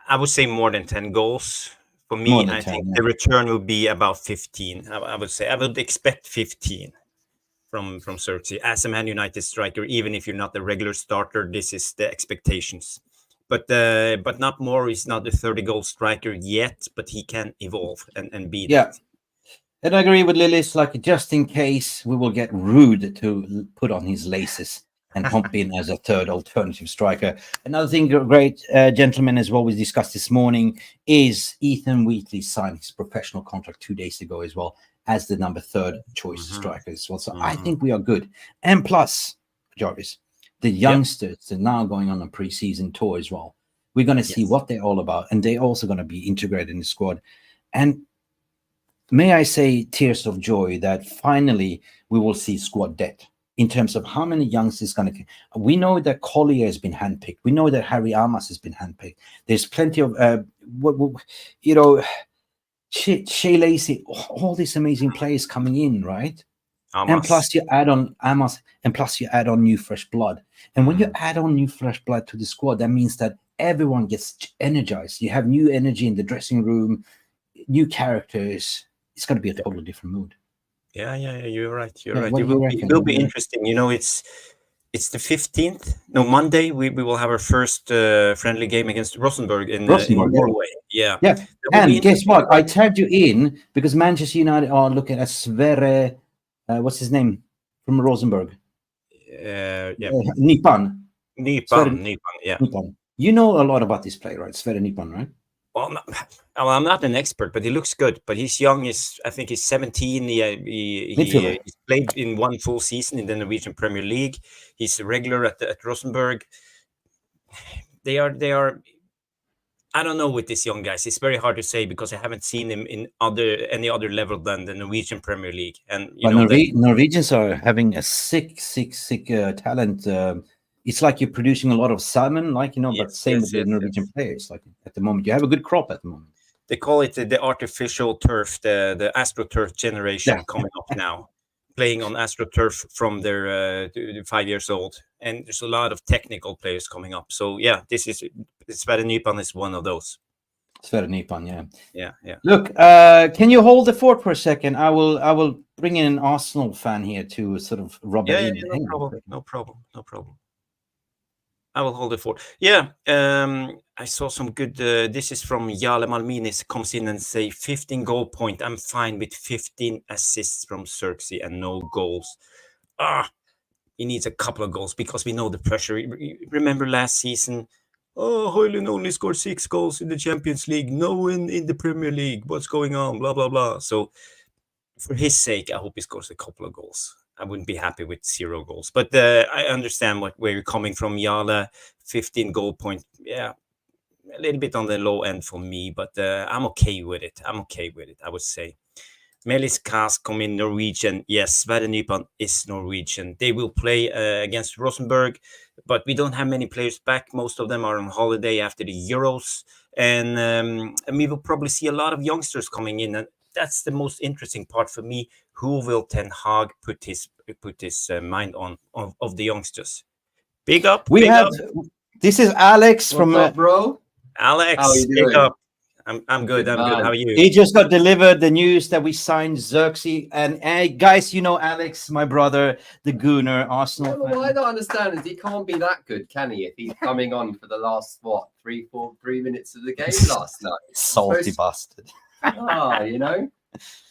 I would say more than 10 goals. For me, I think the return will be about 15. I would say I would expect 15 from Zirkzee as a Man United striker. Even if you're not the regular starter, this is the expectations. But not more. He's not a 30-goal striker yet, but he can evolve and be that. And I agree with Lillis, like, just in case we will get Ruud to put on his laces and pump in as a third alternative striker. Another thing, great gentlemen, as well, we discussed this morning, is Ethan Wheatley signed his professional contract 2 days ago as well as the number 3rd choice striker as well. So I think we are good. And plus, Jarvis, the youngsters are now going on a pre-season tour as well. We're going to see what they're all about, and they're also going to be integrated in the squad. And may I say, tears of joy that finally we will see squad depth in terms of how many youngsters going to. We know that Collier has been handpicked. We know that Harry Amas has been handpicked. There's plenty of, Shea Lacey, all these amazing players coming in, right? And plus you add on Amas, and plus you add on new fresh blood. And when you add on new fresh blood to the squad, that means that everyone gets energized. You have new energy in the dressing room, new characters. It's going to be a totally different mood. Yeah, you're right. You're right. It will be interesting. It's the 15th. No, Monday we will have our first friendly game against Rosenborg in Norway. Yeah. Yeah. And guess what? I tagged you in because Manchester United are looking at Sverre. What's his name from Rosenborg? Nipan. Nipan. Yeah. Nipan. You know a lot about this player, right? Sverre Nipan, right? Well, I'm not an expert, but he looks good. But he's young. I think he's 17. He's played in one full season in the Norwegian Premier League. He's a regular at Rosenborg. They are. I don't know with these young guys. It's very hard to say because I haven't seen him in any other level than the Norwegian Premier League. And Norwegians are having a sick talent. It's like you're producing a lot of salmon, but same with the Norwegian players. Like at the moment, you have a good crop at the moment. They call it the artificial turf, the AstroTurf generation coming up now, playing on AstroTurf from their 5 years old. And there's a lot of technical players coming up. So yeah, Sverre Nipan is one of those. Sverre Nipan, yeah. Look, can you hold the fort for a second? I will bring in an Arsenal fan here to sort of rub it in. No problem. I will hold it for. Yeah, I saw some good. This is from Jale Malminis. Comes in and say 15 goal point. I'm fine with 15 assists from Zirkzee and no goals. He needs a couple of goals because we know the pressure. Remember last season? Oh, Højlund only scored 6 goals in the Champions League. No one in the Premier League. What's going on? Blah blah blah. So, for his sake, I hope he scores a couple of goals. I wouldn't be happy with 0 goals, but I understand where you're coming from, Jale. 15 goal point, yeah, a little bit on the low end for me, but I'm okay with it. I would say. Melis Kas come in Norwegian. Yes, Sverre Nipan is Norwegian. They will play against Rosenborg, but we don't have many players back. Most of them are on holiday after the Euros, and we will probably see a lot of youngsters coming in. And that's the most interesting part for me. Who will Ten Hag put his mind on of the youngsters? Big up. This is Alex from bro. Alex, how are you doing? Big up. I'm good. I'm good. How are you? He just got delivered the news that we signed Zirkzee. And guys, you know Alex, my brother, the Gooner, Arsenal. What I don't understand is he can't be that good, can he? If he's coming on for the last 3 minutes of the game last night. Salty bastard.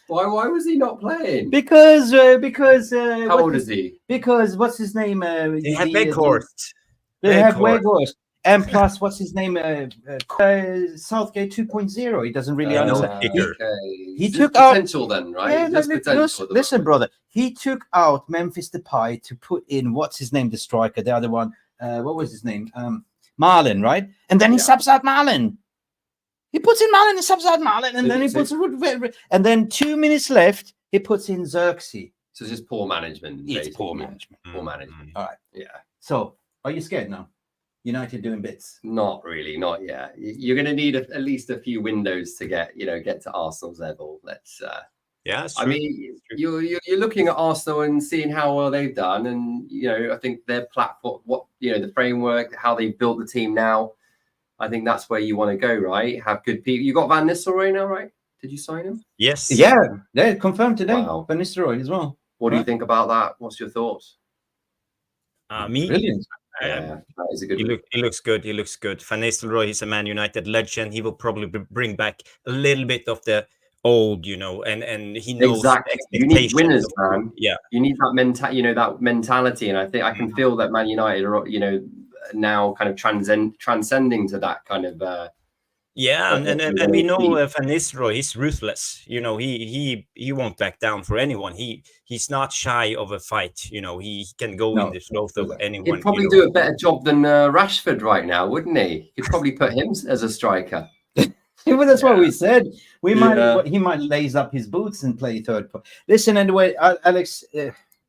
Why was he not playing? Because how old is he? Because what's his name? They have Weghorst. They have Weghorst. And plus, what's his name? Southgate 2.0. He doesn't really understand. He took out potential then, right? Listen, brother. He took out Memphis Depay to put in what's his name, the striker, the other one. What was his name? Marlon, right? And then he subs out Marlon. He puts in Marlon and subs out Marlon, and then he puts and then 2 minutes left. He puts in Zirkzee. So just poor management. It's poor management. Poor management. All right. Yeah. So, are you scared now? United doing bits? Not really, not yet. You're going to need at least a few windows to get to Arsenal's level. Let's. Yeah, I mean, you're looking at Arsenal and seeing how well they've done, and I think their platform, the framework, how they built the team now. I think that's where you want to go, right? Have good people. You got Van Nistelrooy now, right? Did you sign him? Yes. Yeah, they're confirmed today. Wow. Van Nistelrooy as well. What do you think about that? What's your thoughts? Me? Brilliant. Yeah, that is a good. He looks good. He looks good. Van Nistelrooy, he's a Man United legend. He will probably bring back a little bit of the old, and he knows exactly. You need winners, man. Yeah, you need that that mentality, and I think I can feel that Man United are, now kind of transcending to that kind of. And we know Van Nistelrooy, he's ruthless. He won't back down for anyone. He's not shy of a fight. He can go in the throat of anyone. He'd probably do a better job than Rashford right now, wouldn't he? He'd probably put him as a striker. Yeah, well, that's what we said. He might lace up his boots and play third. Listen, anyway, Alex,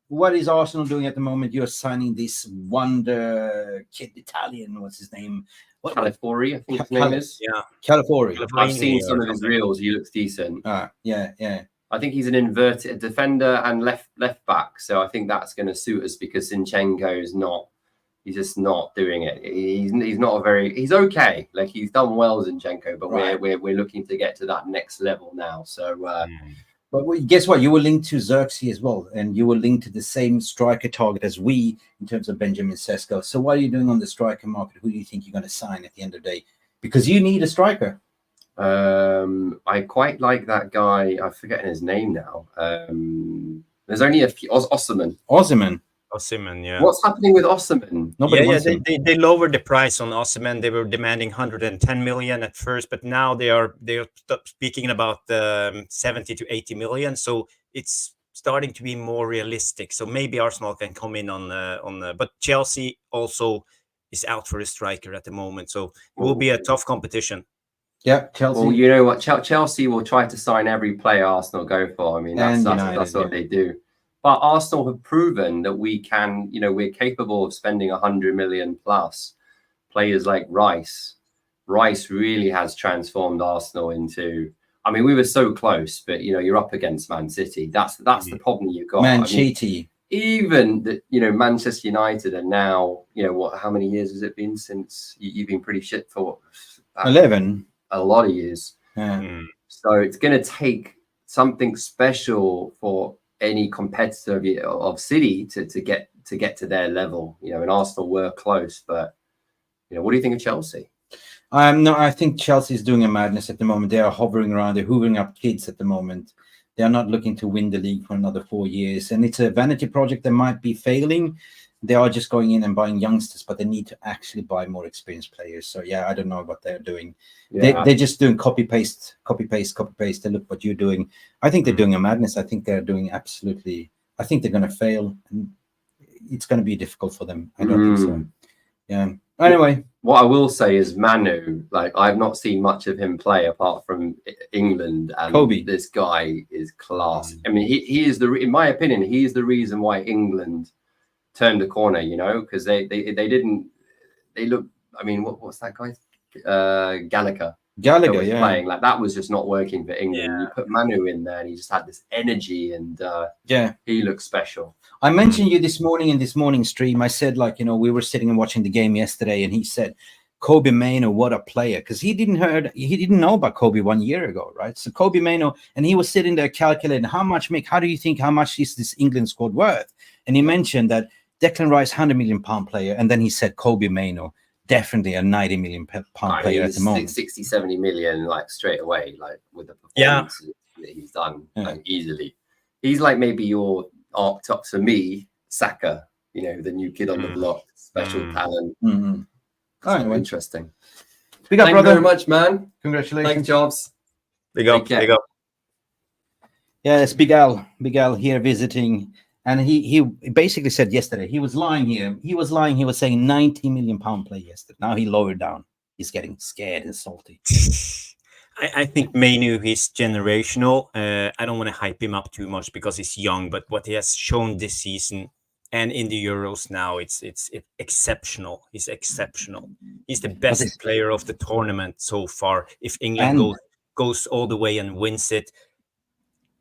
what is Arsenal doing at the moment? You're signing this wonder kid, Italian. What's his name? Calafiori, I think his name is. Yeah, Calafiori. I've seen some of his reels. He looks decent. Yeah. I think he's an inverted defender and left back. So I think that's going to suit us because Zinchenko is not. He's just not doing it. He's not he's okay. Like he's done well, Zinchenko, but we're looking to get to that next level now. So But guess what? You were linked to Zirkzee as well, and you were linked to the same striker target as we in terms of Benjamin Sesko. So what are you doing on the striker market? Who do you think you're going to sign at the end of the day? Because you need a striker. I quite like that guy. I'm forgetting his name now. There's only a few. Osimhen. Osimhen, yeah. What's happening with Osimhen? Nobody wants him. They lowered the price on Osimhen. They were demanding 110 million at first, but now they're speaking about 70 to 80 million. So it's starting to be more realistic. So maybe Arsenal can come in on the. But Chelsea also is out for a striker at the moment, so it will be a tough competition. Yeah, Chelsea. Well, you know what? Chelsea will try to sign every player Arsenal go for. I mean, that's what they do. But Arsenal have proven that we can, we're capable of spending 100 million plus. Players like Rice really has transformed Arsenal into. I mean, we were so close, but you're up against Man City. That's the problem you've got. Mancheter. I mean, even that, Manchester United are now, how many years has it been since you've been pretty shit for 11? A lot of years. Yeah. So it's going to take something special for any competitor of City to get to their level, and Arsenal were close, but what do you think of Chelsea? No, I think Chelsea is doing a madness at the moment. They are hovering around, they're hoovering up kids at the moment. They are not looking to win the league for another 4 years, and it's a vanity project that might be failing. They are just going in and buying youngsters, but they need to actually buy more experienced players. So yeah, I don't know what they're doing. Yeah. They're just doing copy paste. They look what you're doing. I think they're doing a madness. I think they're doing absolutely. I think they're going to fail, and it's going to be difficult for them. I don't think so. Yeah. Anyway, what I will say is Manu. Like, I've not seen much of him play apart from England, and Kobe. This guy is class. I mean, he is in my opinion, he is the reason why England turned the corner, because they look. I mean, what's that guy? Gallagher, yeah, playing like that was just not working for England. You put Manu in there, and he just had this energy, and he looks special. I mentioned you this morning in this morning stream. I said, we were sitting and watching the game yesterday, and he said, Kobe Mainoo, what a player, because he didn't know about Kobe 1 year ago, right? So Kobe Mainoo, and he was sitting there calculating how much is this England squad worth? And he mentioned that Declan Rice, £100 million player, and then he said Kobe Mainoo, definitely a £90 million player at the moment. 60, 70 million, like straight away, like with the performance that he's done, like, easily. He's like maybe your archetype for me, Saka, the new kid on the block, special talent. So interesting. Big up, Thank brother. you very much, man. Congratulations. Thanks, Jobs. Big up. Yeah, it's Big Al here visiting. And he basically said yesterday, he was lying here. He was saying £90 million play yesterday. Now he lowered down. He's getting scared and salty. I think Mainoo is generational. I don't want to hype him up too much because he's young, but what he has shown this season and in the Euros now, it's exceptional. He's exceptional. He's the best player of the tournament so far. If England goes all the way and wins it,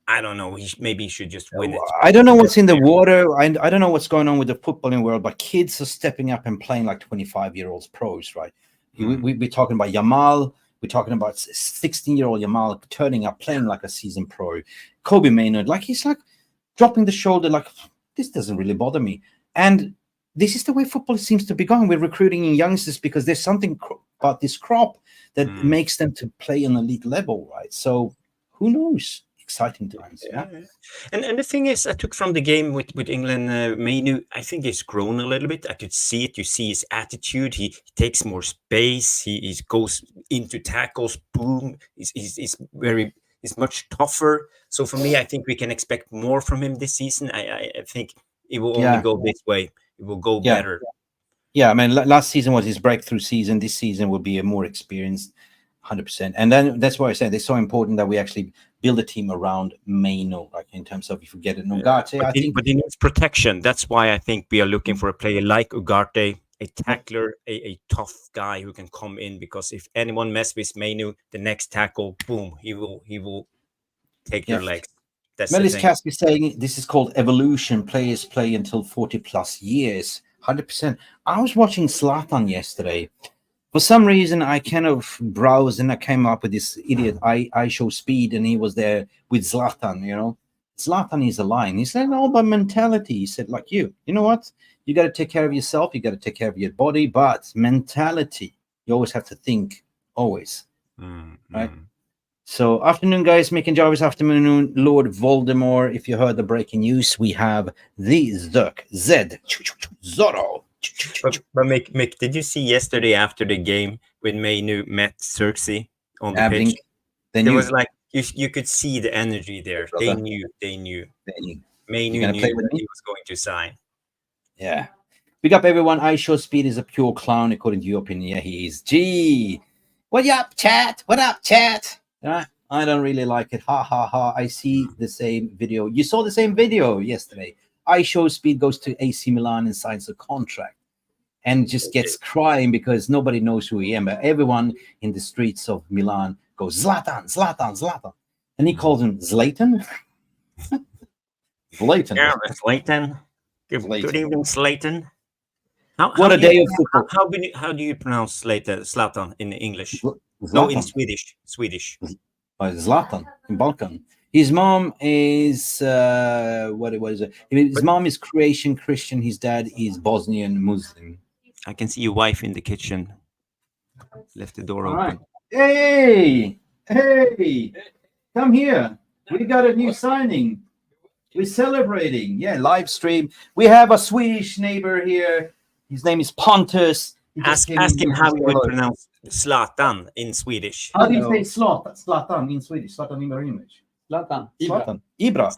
I don't know. Maybe he should just win it. I don't know what's in the water. I don't know what's going on with the footballing world, but kids are stepping up and playing like 25-year-olds pros, right? We're talking about Yamal. We're talking about 16-year-old Yamal turning up, playing like a seasoned pro. Kobe Mainoo, he's like dropping the shoulder, like, this doesn't really bother me. And this is the way football seems to be going. We're recruiting youngsters because there's something about this crop that makes them to play on elite level, right? So who knows? Exciting times. And the thing is, I took from the game with England, Mainoo, I think he's grown a little bit. I could see it. You see his attitude. He takes more space. He goes into tackles. Boom. He's much tougher. So for me, I think we can expect more from him this season. I think it will only go this way. It will go better. Yeah, I mean, last season was his breakthrough season. This season will be a more experienced 100%. And then that's why I said it's so important that we actually build a team around Mainoo, like in terms of if we get it Ugarte. But he needs protection. That's why I think we are looking for a player like Ugarte, a tackler, a tough guy who can come in, because if anyone mess with Mainoo, the next tackle, boom, he will take your legs. That's Melis Caspi saying this is called evolution. Players play until 40+ years. 100%. I was watching Zlatan yesterday. For some reason, I kind of browsed and I came up with this idiot. I show speed, and he was there with Zlatan. You know, Zlatan is a line. He said, "No, but mentality." He said, "Like you know what? You got to take care of yourself. You got to take care of your body, but mentality. You always have to think, always, right?" So, afternoon, guys. Mick and Jarvis, afternoon. Lord Voldemort. If you heard the breaking news, we have the Zerkzee Zorro. But Mick, did you see yesterday after the game when Manu met Zirkzee on the pitch? There was like you could see the energy there. They knew. Manu knew that he was going to sign. Yeah. Big up everyone. I show speed is a pure clown according to your opinion. Yeah, he is. Gee. What up, chat? What up, chat? I don't really like it. Ha ha ha. I see the same video. You saw the same video yesterday. I show speed goes to AC Milan and signs a contract and just gets crying because nobody knows who he is. But everyone in the streets of Milan goes, Zlatan, Zlatan, Zlatan. And he calls him Zlatan. Zlatan. Yeah, Zlatan. Good evening, Zlatan. What a day of football. How do you pronounce Zlatan in English? Zlatan. No, in Swedish. Zlatan in Balkan. His mom is what is it? His mom is Croatian Christian. His dad is Bosnian Muslim. I can see your wife in the kitchen. Left the door open. Right. Hey, come here. We got a new signing. We're celebrating. Yeah, live stream. We have a Swedish neighbor here. His name is Pontus. Ask him how he would pronounce Zlatan in Swedish. How do you say Zlatan in Swedish? Zlatan Ibrahimovic. Zlatan. Ibra.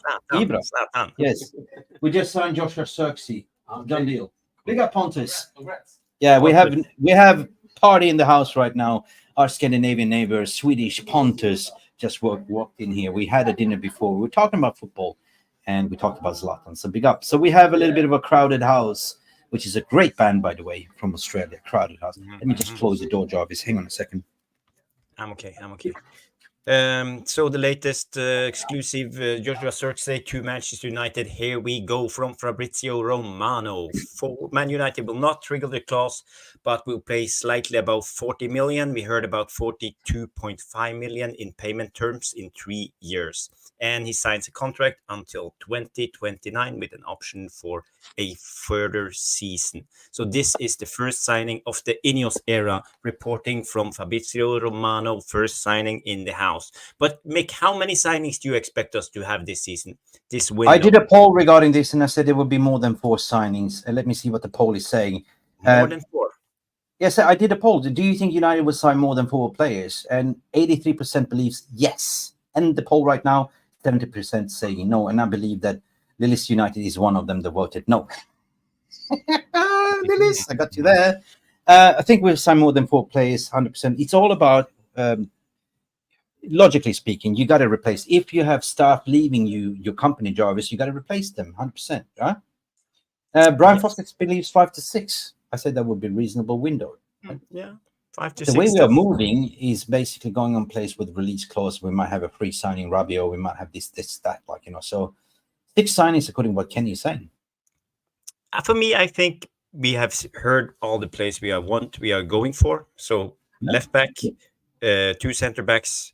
Yes. We just signed Joshua Zirkzee. Done deal. We got Pontus. Congrats. Yeah, we have party in the house right now. Our Scandinavian neighbor, Swedish Pontus, just walked in here. We had a dinner before. We were talking about football, and we talked about Zlatan. So big up. So we have a little bit of a crowded house, which is a great band, by the way, from Australia. Crowded House. Let me just close the door, Jarvis. Hang on a second. I'm okay. So the latest exclusive Joshua Zirkzee to Manchester United. Here we go from Fabrizio Romano. Man United will not trigger the clause, but will pay slightly above 40 million. We heard about 42.5 million in payment terms in 3 years. And he signs a contract until 2029 with an option for a further season. So this is the first signing of the Ineos era, reporting from Fabrizio Romano, first signing in the house. But Mick, how many signings do you expect us to have this season, this window? I did a poll regarding this, and I said there would be more than 4 signings. Let me see what the poll is saying. More than 4? Yes, I did a poll. Do you think United would sign more than 4 players? And 83% believes yes. And the poll right now, 70% saying no. And I believe that Realist United is one of them that voted no. Realist, I got you there. I think we'll sign more than 4 players, 100%. It's all about, logically speaking, you got to replace. If you have staff leaving your company, Jarvis, you got to replace them, 100%. Right? Brian Foster believes 5 to 6. I said that would be a reasonable window. Right? Yeah, 5 to the 6. The way we are moving is basically going on place with release clause. We might have a free signing Rabiot. We might have this, that, So 6 signings according to what Kenny is saying. For me, I think we have heard all the plays we are going for. So left back, 2 center backs,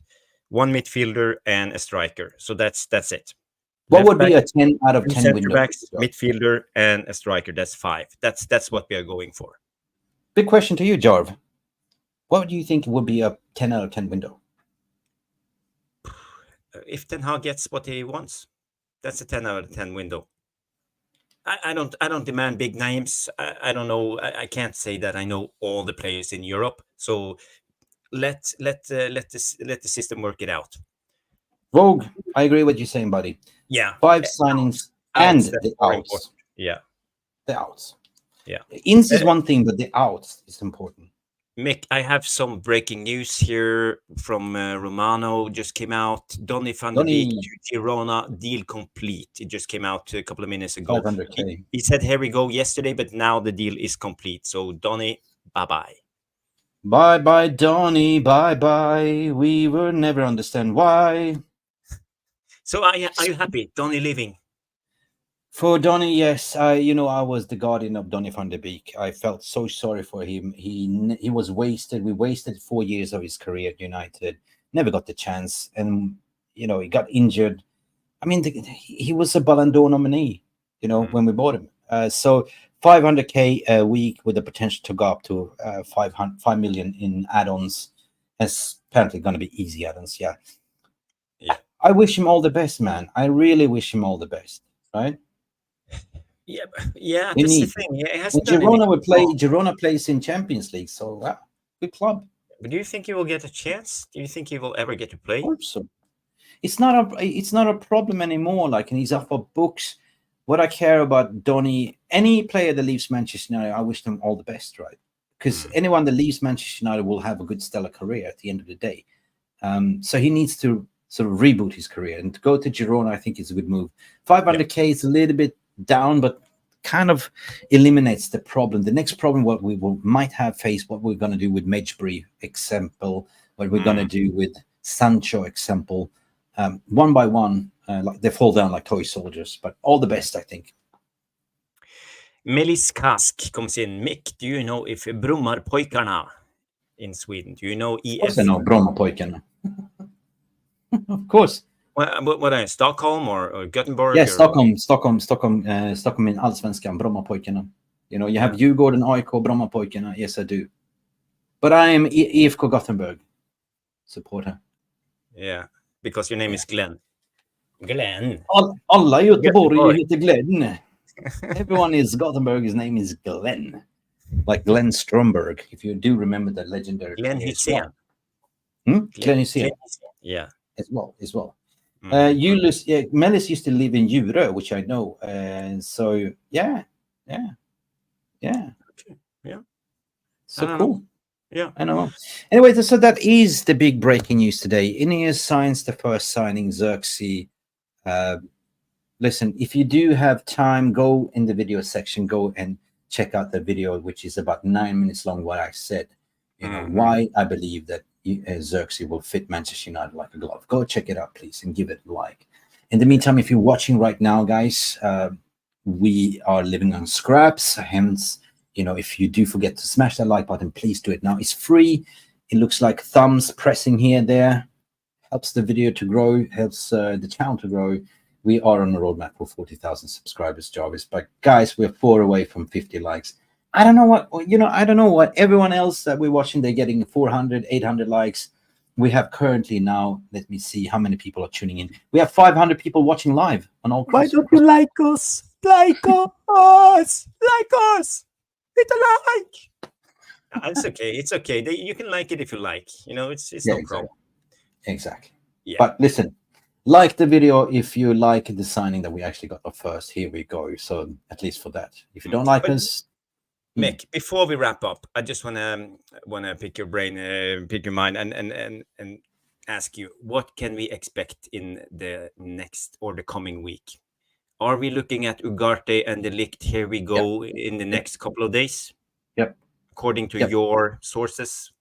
1 midfielder, and a striker. So that's it. What would be a 10 out of 10 center window? Backs, midfielder, and a striker. That's 5. That's what we are going for. Big question to you, Jarv. What do you think would be a 10 out of 10 window? If Ten Hag gets what he wants, that's a 10 out of 10 window. I don't demand big names. I don't know. I can't say that I know all the players in Europe. So let the system work it out. Vogue, I agree with you saying, buddy. Yeah. 5 signings and the outs. Yeah. The outs. Yeah. Ins is one thing, but the outs is important. Mick, I have some breaking news here from Romano. Just came out. Donny van de Beek to Girona, deal complete. It just came out a couple of minutes ago. 500K. He said, here we go yesterday, but now the deal is complete. So Donny, bye-bye. Bye-bye, Donny. Bye-bye. We will never understand why. So are you happy, Donny leaving? For Donny, yes, I was the guardian of Donny van der Beek. I felt so sorry for him. He was wasted. We wasted 4 years of his career at United. Never got the chance, and he got injured. I mean, he was a Ballon d'Or nominee. When we bought him. So 500K a week with the potential to go up to 5 million in add-ons. It's apparently going to be easy add-ons. Yeah. I wish him all the best, man. I really wish him all the best. Right. Yeah, that's the thing. Yeah, it has Girona plays in Champions League, so good club. But do you think he will get a chance? Do you think he will ever get to play? I hope so. It's not a problem anymore. Like, and he's up for books. What I care about Donny, any player that leaves Manchester United, I wish them all the best, right? Because anyone that leaves Manchester United will have a good stellar career at the end of the day. So he needs to sort of reboot his career, and to go to Girona, I think is a good move. 500K is a little bit down, but kind of eliminates the problem. The next problem, what we might have faced, what we're going to do with Medjbury example, what we're going to do with Sancho example, one by one, like they fall down like toy soldiers. But all the best, I think. Melis Kask comes in. Mick, do you know if Brommarpojkarna in Sweden? Do you know EF? Of course I know Brommapojkarna. Of course. What are Stockholm or Gothenburg? Yeah, Stockholm in Allsvenskan, Brommapojkarna. You have Djurgården, AIK, Brommapojkarna. Yes, I do. But I am IFK Gothenburg supporter. Yeah, because your name is Glenn. Glenn. Alla i Göteborg heter Glenn. Everyone is Gothenburg. His name is Glenn. Like Glenn Stromberg, if you do remember the legendary Glenn Hussein. Glenn Hussein. Yeah. As well. Melis used to live in Djurö, which I know. So yeah. So cool. Yeah, I know. Anyway, so that is the big breaking news today. Ineos signs the first signing, Zirkzee. Listen, if you do have time, go in the video section, go and check out the video, which is about 9 minutes long. What I said, why I believe that Zirkzee will fit Manchester United like a glove. Go check it out, please, and give it a like. In the meantime, if you're watching right now, guys, we are living on scraps. Hence, if you do forget to smash that like button, please do it now. It's free. It looks like thumbs pressing here and there. Helps the video to grow, helps the channel to grow. We are on a roadmap for 40,000 subscribers, Jarvis. But guys, we're 4 away from 50 likes. I don't know what everyone else that we're watching, they're getting 400, 800 likes. We have currently now, let me see how many people are tuning in. We have 500 people watching live on all. Why don't you like us? Like us! Like us! Hit a like! It's okay. It's okay. You can like it if you like. It's no problem. Exactly. Yeah. But listen, like the video if you like the signing that we actually got the first. Here we go. So at least for that. If you don't like us, Mick, before we wrap up, I just wanna pick your brain, pick your mind, and ask you, what can we expect in the next or the coming week? Are we looking at Ugarte and the Ligt? Here we go in the next couple of days. Yep. According to your sources.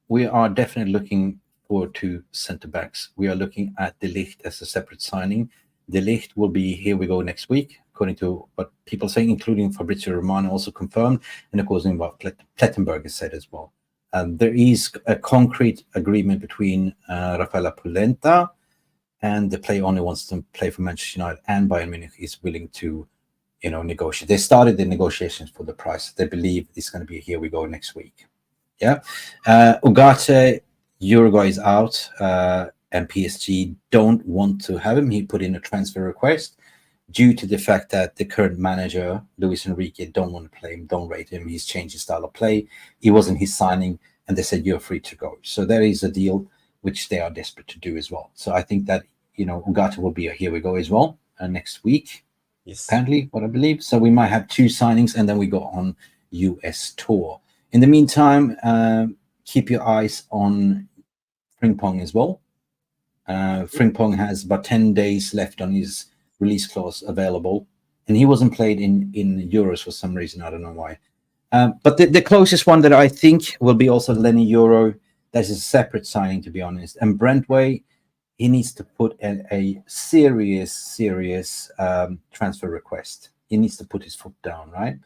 We are definitely looking for 2 centre backs. We are looking at the Ligt as a separate signing. The Ligt will be here we go next week, according to what people say, including Fabrizio Romano also confirmed, and of course what Plettenberg has said as well. There is a concrete agreement between Rafaela Polenta, and the player only wants to play for Manchester United, and Bayern Munich is willing to, negotiate. They started the negotiations for the price. They believe it's going to be here we go next week. Yeah. Ugarte, Uruguay is out. And PSG don't want to have him. He put in a transfer request due to the fact that the current manager, Luis Enrique, don't want to play him, don't rate him. He's changed his style of play. It wasn't his signing, and they said, you're free to go. So there is a deal which they are desperate to do as well. So I think that, Ugarte will be a here we go as well next week. Yes. Apparently, what I believe. So we might have 2 signings, and then we go on US tour. In the meantime, keep your eyes on Frimpong as well. Frimpong has about 10 days left on his release clause available, and he wasn't played in Euros for some reason. I don't know why. But the closest one that I think will be also Lenny Euro. That's a separate signing, to be honest. And Brentway, he needs to put a serious transfer request. He needs to put his foot down, right?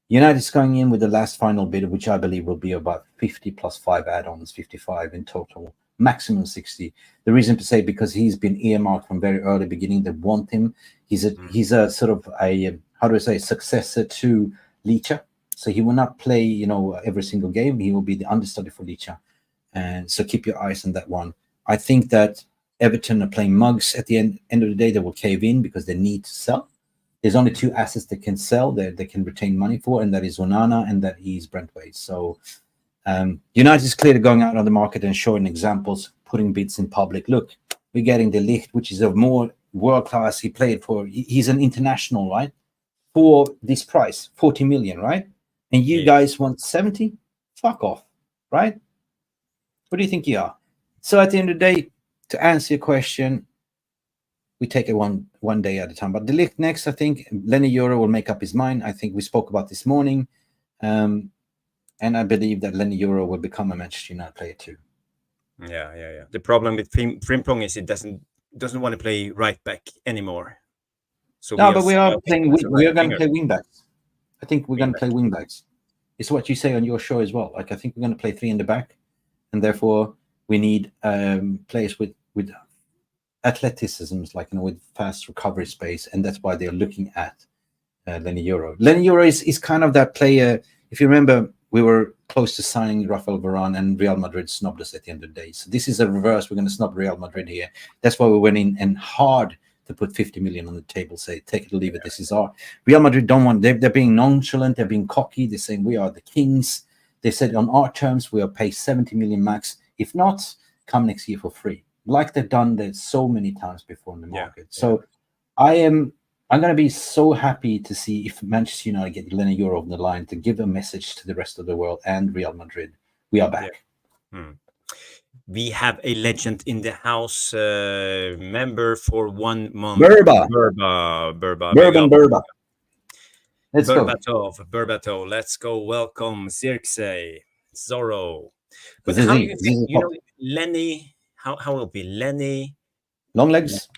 United's going in with the last final bid, which I believe will be about 50 plus 5 add-ons, 55 in total, maximum 60. The reason to say, because he's been earmarked from very early beginning. They want him. He's a sort of a, how do I say, successor to Ligt. So he will not play, you know, every single game. He will be the understudy for Ligt. And so keep your eyes on that one. I think that Everton are playing mugs at the end of the day. They will cave in because they need to sell. There's only 2 assets they can sell, that they can retain money for, and that is Onana and that is Brentwaite. So United is clearly going out on the market and showing examples, putting bids in public. Look, we're getting the Ligt, which is a more world-class. He played for, he's an international, right? For this price, 40 million, right? And you guys want 70? Fuck off, right? What do you think you are? So at the end of the day, to answer your question, we take it one day at a time. But the Ligt next, I think Lenny Euro will make up his mind. I think we spoke about this morning. And I believe that Lenny Euro will become a Manchester United player too. Yeah. The problem with Frimpong is it doesn't want to play right back anymore. So no, but we are playing. We are going to play wing backs. I think we're going to play wing backs. It's what you say on your show as well. Like, I think we're going to play 3 in the back, and therefore we need players with athleticism, like, you know, with fast recovery space, and that's why they're looking at Lenny Euro. Lenny Euro is kind of that player. If you remember, we were close to signing Rafael Varane, and Real Madrid snubbed us at the end of the day. So this is a reverse. We're going to snub Real Madrid here. That's why we went in and hard to put 50 million on the table. Say, take it or leave it. This is our Real Madrid. Don't want. They're being nonchalant. They're being cocky. They're saying we are the kings. They said on our terms we'll pay 70 million max. If not, come next year for free, like they've done that so many times before in the market. So I'm going to be so happy to see if Manchester United get Lenny Euro on the line to give a message to the rest of the world and Real Madrid. We are back. We have a legend in the house, member for 1 month. Burba. Let's go. Berbatov. Let's go. Welcome, Zirkzee, Zorro. But how do you think, you know, Lenny, how will it be? Lenny? Long legs?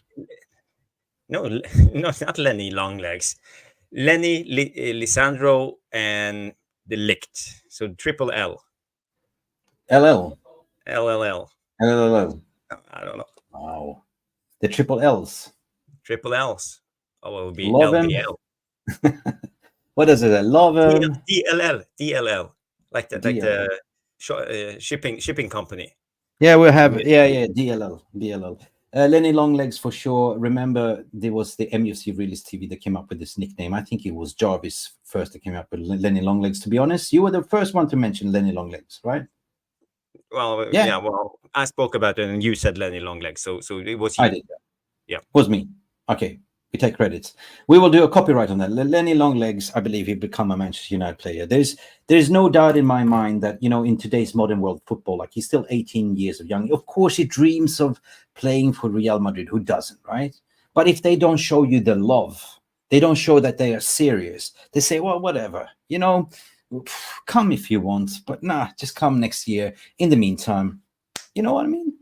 No, not Lenny long legs. Lenny, Lisandro, and the Ligt. So triple L. LL. LLL. LLL. I don't know. Wow. The triple L's. Triple L's. Oh, it will be Love LDL. What is it? Love him. DLL. Like the DLL. Shipping company. Yeah, we'll have DLL. Lenny Longlegs for sure. Remember, there was the MUFC Realist TV that came up with this nickname. I think it was Jarvis first that came up with Lenny Longlegs. To be honest, you were the first one to mention Lenny Longlegs, right? Well, yeah. Well, I spoke about it, and you said Lenny Longlegs, so it was you. I did. Yeah, it was me. Okay, we take credits. We will do a copyright on that. Lenny Longlegs, I believe he'll become a Manchester United player. There's no doubt in my mind that, you know, in today's modern world football, like, he's still 18 years of young. Of course, he dreams of playing for Real Madrid. Who doesn't, right? But if they don't show you the love, they don't show that they are serious. They say, well, whatever, you know, come if you want, but nah, just come next year. In the meantime, you know what I mean?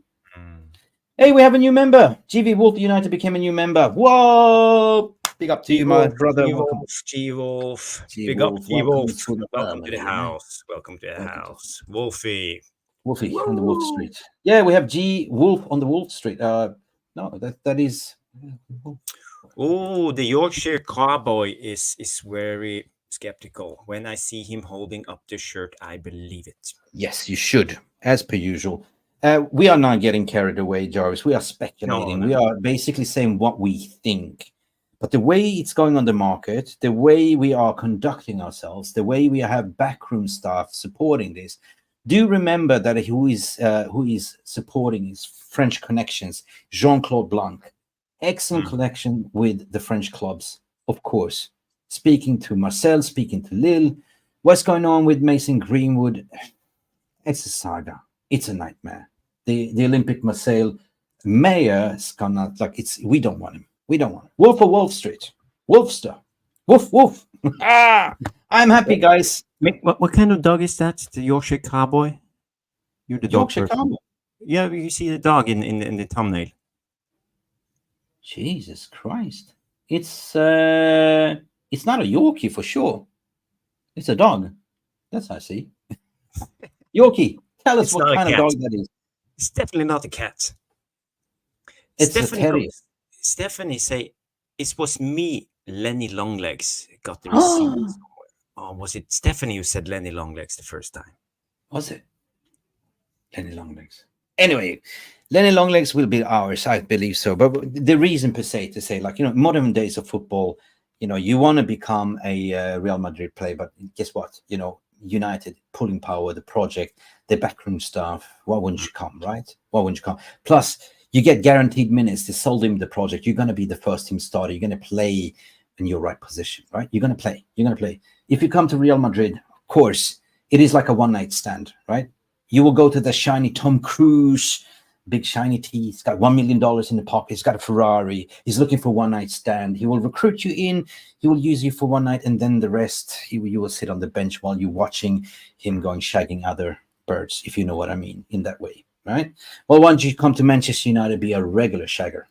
Hey, we have a new member. GV Wolf United became a new member. Whoa! Big up to you, my brother. G-Wolf. Big up, G-Wolf. Welcome to the house. Welcome to the house. Wolfie on the Wolf Street. Yeah, we have G Wolf on the Wolf Street. No, that is. Oh, the Yorkshire Cowboy is very skeptical. When I see him holding up the shirt, I believe it. Yes, you should, as per usual. We are not getting carried away, Jarvis. We are speculating. No. We are basically saying what we think. But the way it's going on the market, the way we are conducting ourselves, the way we have backroom staff supporting this, do remember that who is supporting his French connections, Jean-Claude Blanc. Excellent connection with the French clubs, of course. Speaking to Marseille, speaking to Lille. What's going on with Mason Greenwood? It's a saga. It's a nightmare. The Olympic Marseille mayor is gonna, like, we don't want him. We don't want him. Wolf of Wolf Street. Wolfster. Woof. I'm happy, guys. What kind of dog is that? The Yorkshire Cowboy? You're the dog Yorkshire Cowboy? Yeah, you see the dog in the thumbnail. Jesus Christ. It's not a Yorkie for sure. It's a dog. That's I see. Yorkie, tell us It's what not a kind of cat. dog that is. It's definitely not a cat. It's a terrier. Stephanie say it was me, Lenny Longlegs, got the receipt somewhere. Oh, was it Stephanie who said Lenny Longlegs the first time? Was it? Lenny Longlegs. Anyway, Lenny Longlegs will be ours, I believe so. But the reason per se to say, like, modern days of football, you want to become a Real Madrid player, but guess what? United, pulling power, the project, the backroom staff. Why wouldn't you come, right? Why wouldn't you come? Plus, you get guaranteed minutes. They sold him the project. You're going to be the first team starter. You're going to play in your right position, right? You're going to play. You're going to play. If you come to Real Madrid, of course, it is like a one-night stand, right? You will go to the shiny Tom Cruise, big shiny teeth. He's got $1 million in the pocket. He's got a Ferrari. He's looking for one-night stand. He will recruit you in. He will use you for one night, and then the rest, you will sit on the bench while you're watching him going shagging other birds, if you know what I mean, in that way, right? Well, why don't you come to Manchester United, be a regular shagger?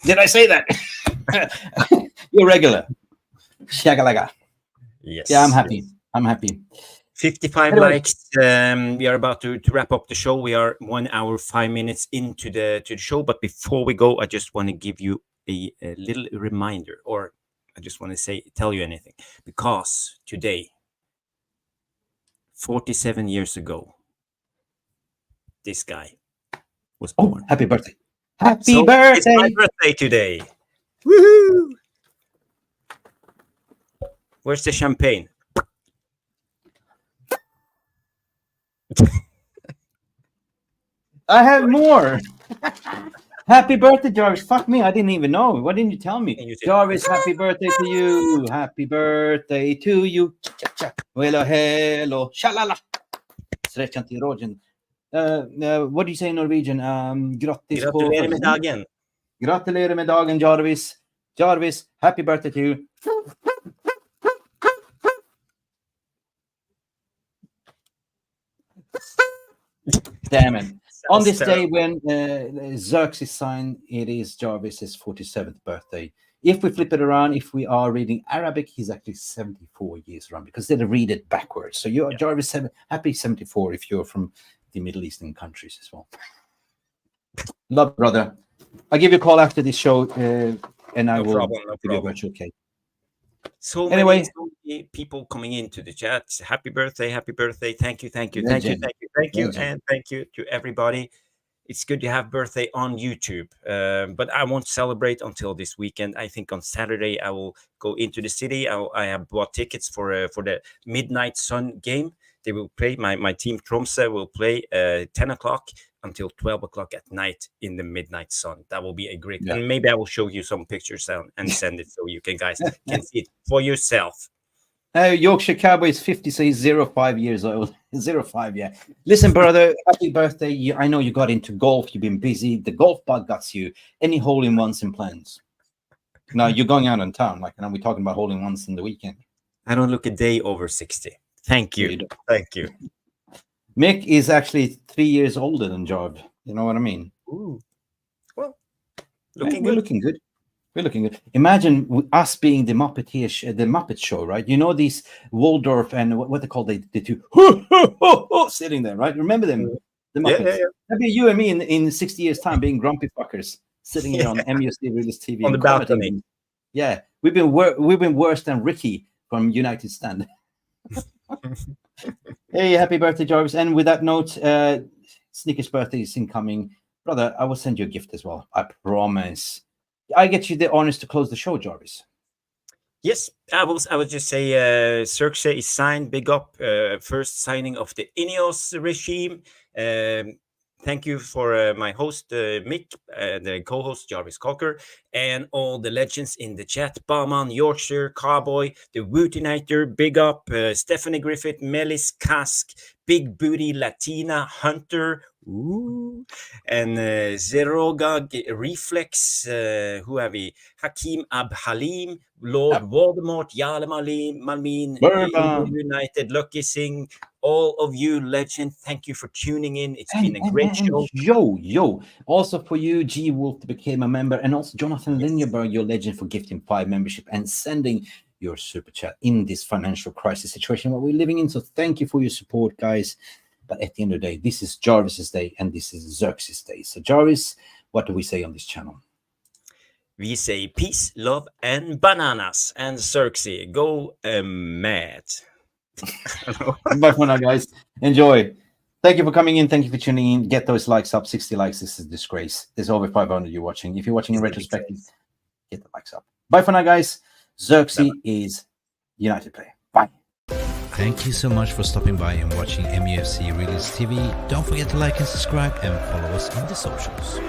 Did I say that? You're regular. Shagalaga. Yes. Yeah, I'm happy. I'm happy. 55 Anyway. likes. We are about to wrap up the show. We are 1 hour 5 minutes into the show. But before we go, I just want to give you a little reminder, or I just want to tell you anything, because today, 47 years ago, this guy was born. Happy birthday! Happy So birthday! It's my birthday today. Woohoo! Where's the champagne? I have more. Happy birthday, Jarvis. Fuck me, I didn't even know. Why didn't you tell me? Jarvis, happy birthday to you. Happy birthday to you. Hello, hello. Shalala. Stretchan till rågen. What do you say in Norwegian? Grattis på Gratulerer med dagen. Gratulerer med dagen, Jarvis. Jarvis, happy birthday to you. Damn it. On this day when Zerkzee signed, it is Jarvis's 47th birthday. If we flip it around, if we are reading Arabic, he's actually 74 years around, because they read it backwards. So you're Jarvis, happy 74 if you're from the Middle Eastern countries as well. Love, brother. I'll give you a call after this show, and I will give you a virtual cake. So many people coming into the chat. Happy birthday, happy birthday. Thank you, thank you, thank you, thank you, thank you, and thank you to everybody. It's good to have birthday on YouTube, but I won't celebrate until this weekend. I think on Saturday I will go into the city. I have bought tickets for the Midnight Sun game. They will play. My team Tromsø will play 10 o'clock until 12 o'clock at night in the Midnight Sun. That will be a great. And maybe I will show you some pictures and send it so you guys can see it for yourself. Yorkshire Cowboy is 50, so he's 05 years old. 05, yeah. Listen, brother, happy birthday. I know you got into golf. You've been busy. The golf bug got you. Any hole-in-ones in plans? Now, you're going out in town. Like, now we're talking about hole-in-ones in the weekend. I don't look a day over 60. Thank you. Thank you. Mick is actually 3 years older than Jarv. You know what I mean? Ooh. Well, we're looking good. We're looking good. Imagine us being the Muppeteer, the Muppet Show, right? You know these Waldorf and what they call the two sitting there, right? Remember them? The Muppets. Yeah. That'd be you and me in 60 years' time being grumpy fuckers sitting here on MUSD Realist TV on the balcony. Yeah, we've been worse than Ricky from United Stand. Hey, happy birthday, Jarvis! And with that note, Sneaker's birthday is incoming, brother. I will send you a gift as well. I promise. I get you the honors to close the show, Jarvis. Yes, I will just say Zerkzee is signed. Big up. First signing of the Ineos regime. Thank you for my host, Mick, the co-host, Jarvis Cocker, and all the legends in the chat. Barman, Yorkshire, Cowboy, the Wootinator, big up. Stephanie Griffith, Melis Kask, Big Booty Latina, Hunter, Ooh. And Zerogag Reflex, who have we? Hakim Abhalim, Lord Voldemort, Yale Malmin, United, Lucky Singh, all of you legend, thank you for tuning in. It's been a great show. Yo, also for you, G Wolf became a member, and also Jonathan Lindenberg, your legend, for gifting 5 membership and sending your super chat in this financial crisis situation what we're living in. So thank you for your support, guys. But at the end of the day, this is Jarvis's day and this is Zerkzee's day. So Jarvis, what do we say on this channel? We say peace, love, and bananas. And Zerkzee, go mad. Bye for now, guys. Enjoy. Thank you for coming in. Thank you for tuning in. Get those likes up. 60 likes. This is a disgrace. There's over 500 you watching. If you're watching in retrospective, get the likes up. Bye for now, guys. Zerkzee is United player. Bye. Thank you so much for stopping by and watching MUFC Realist TV. Don't forget to like and subscribe and follow us on the socials.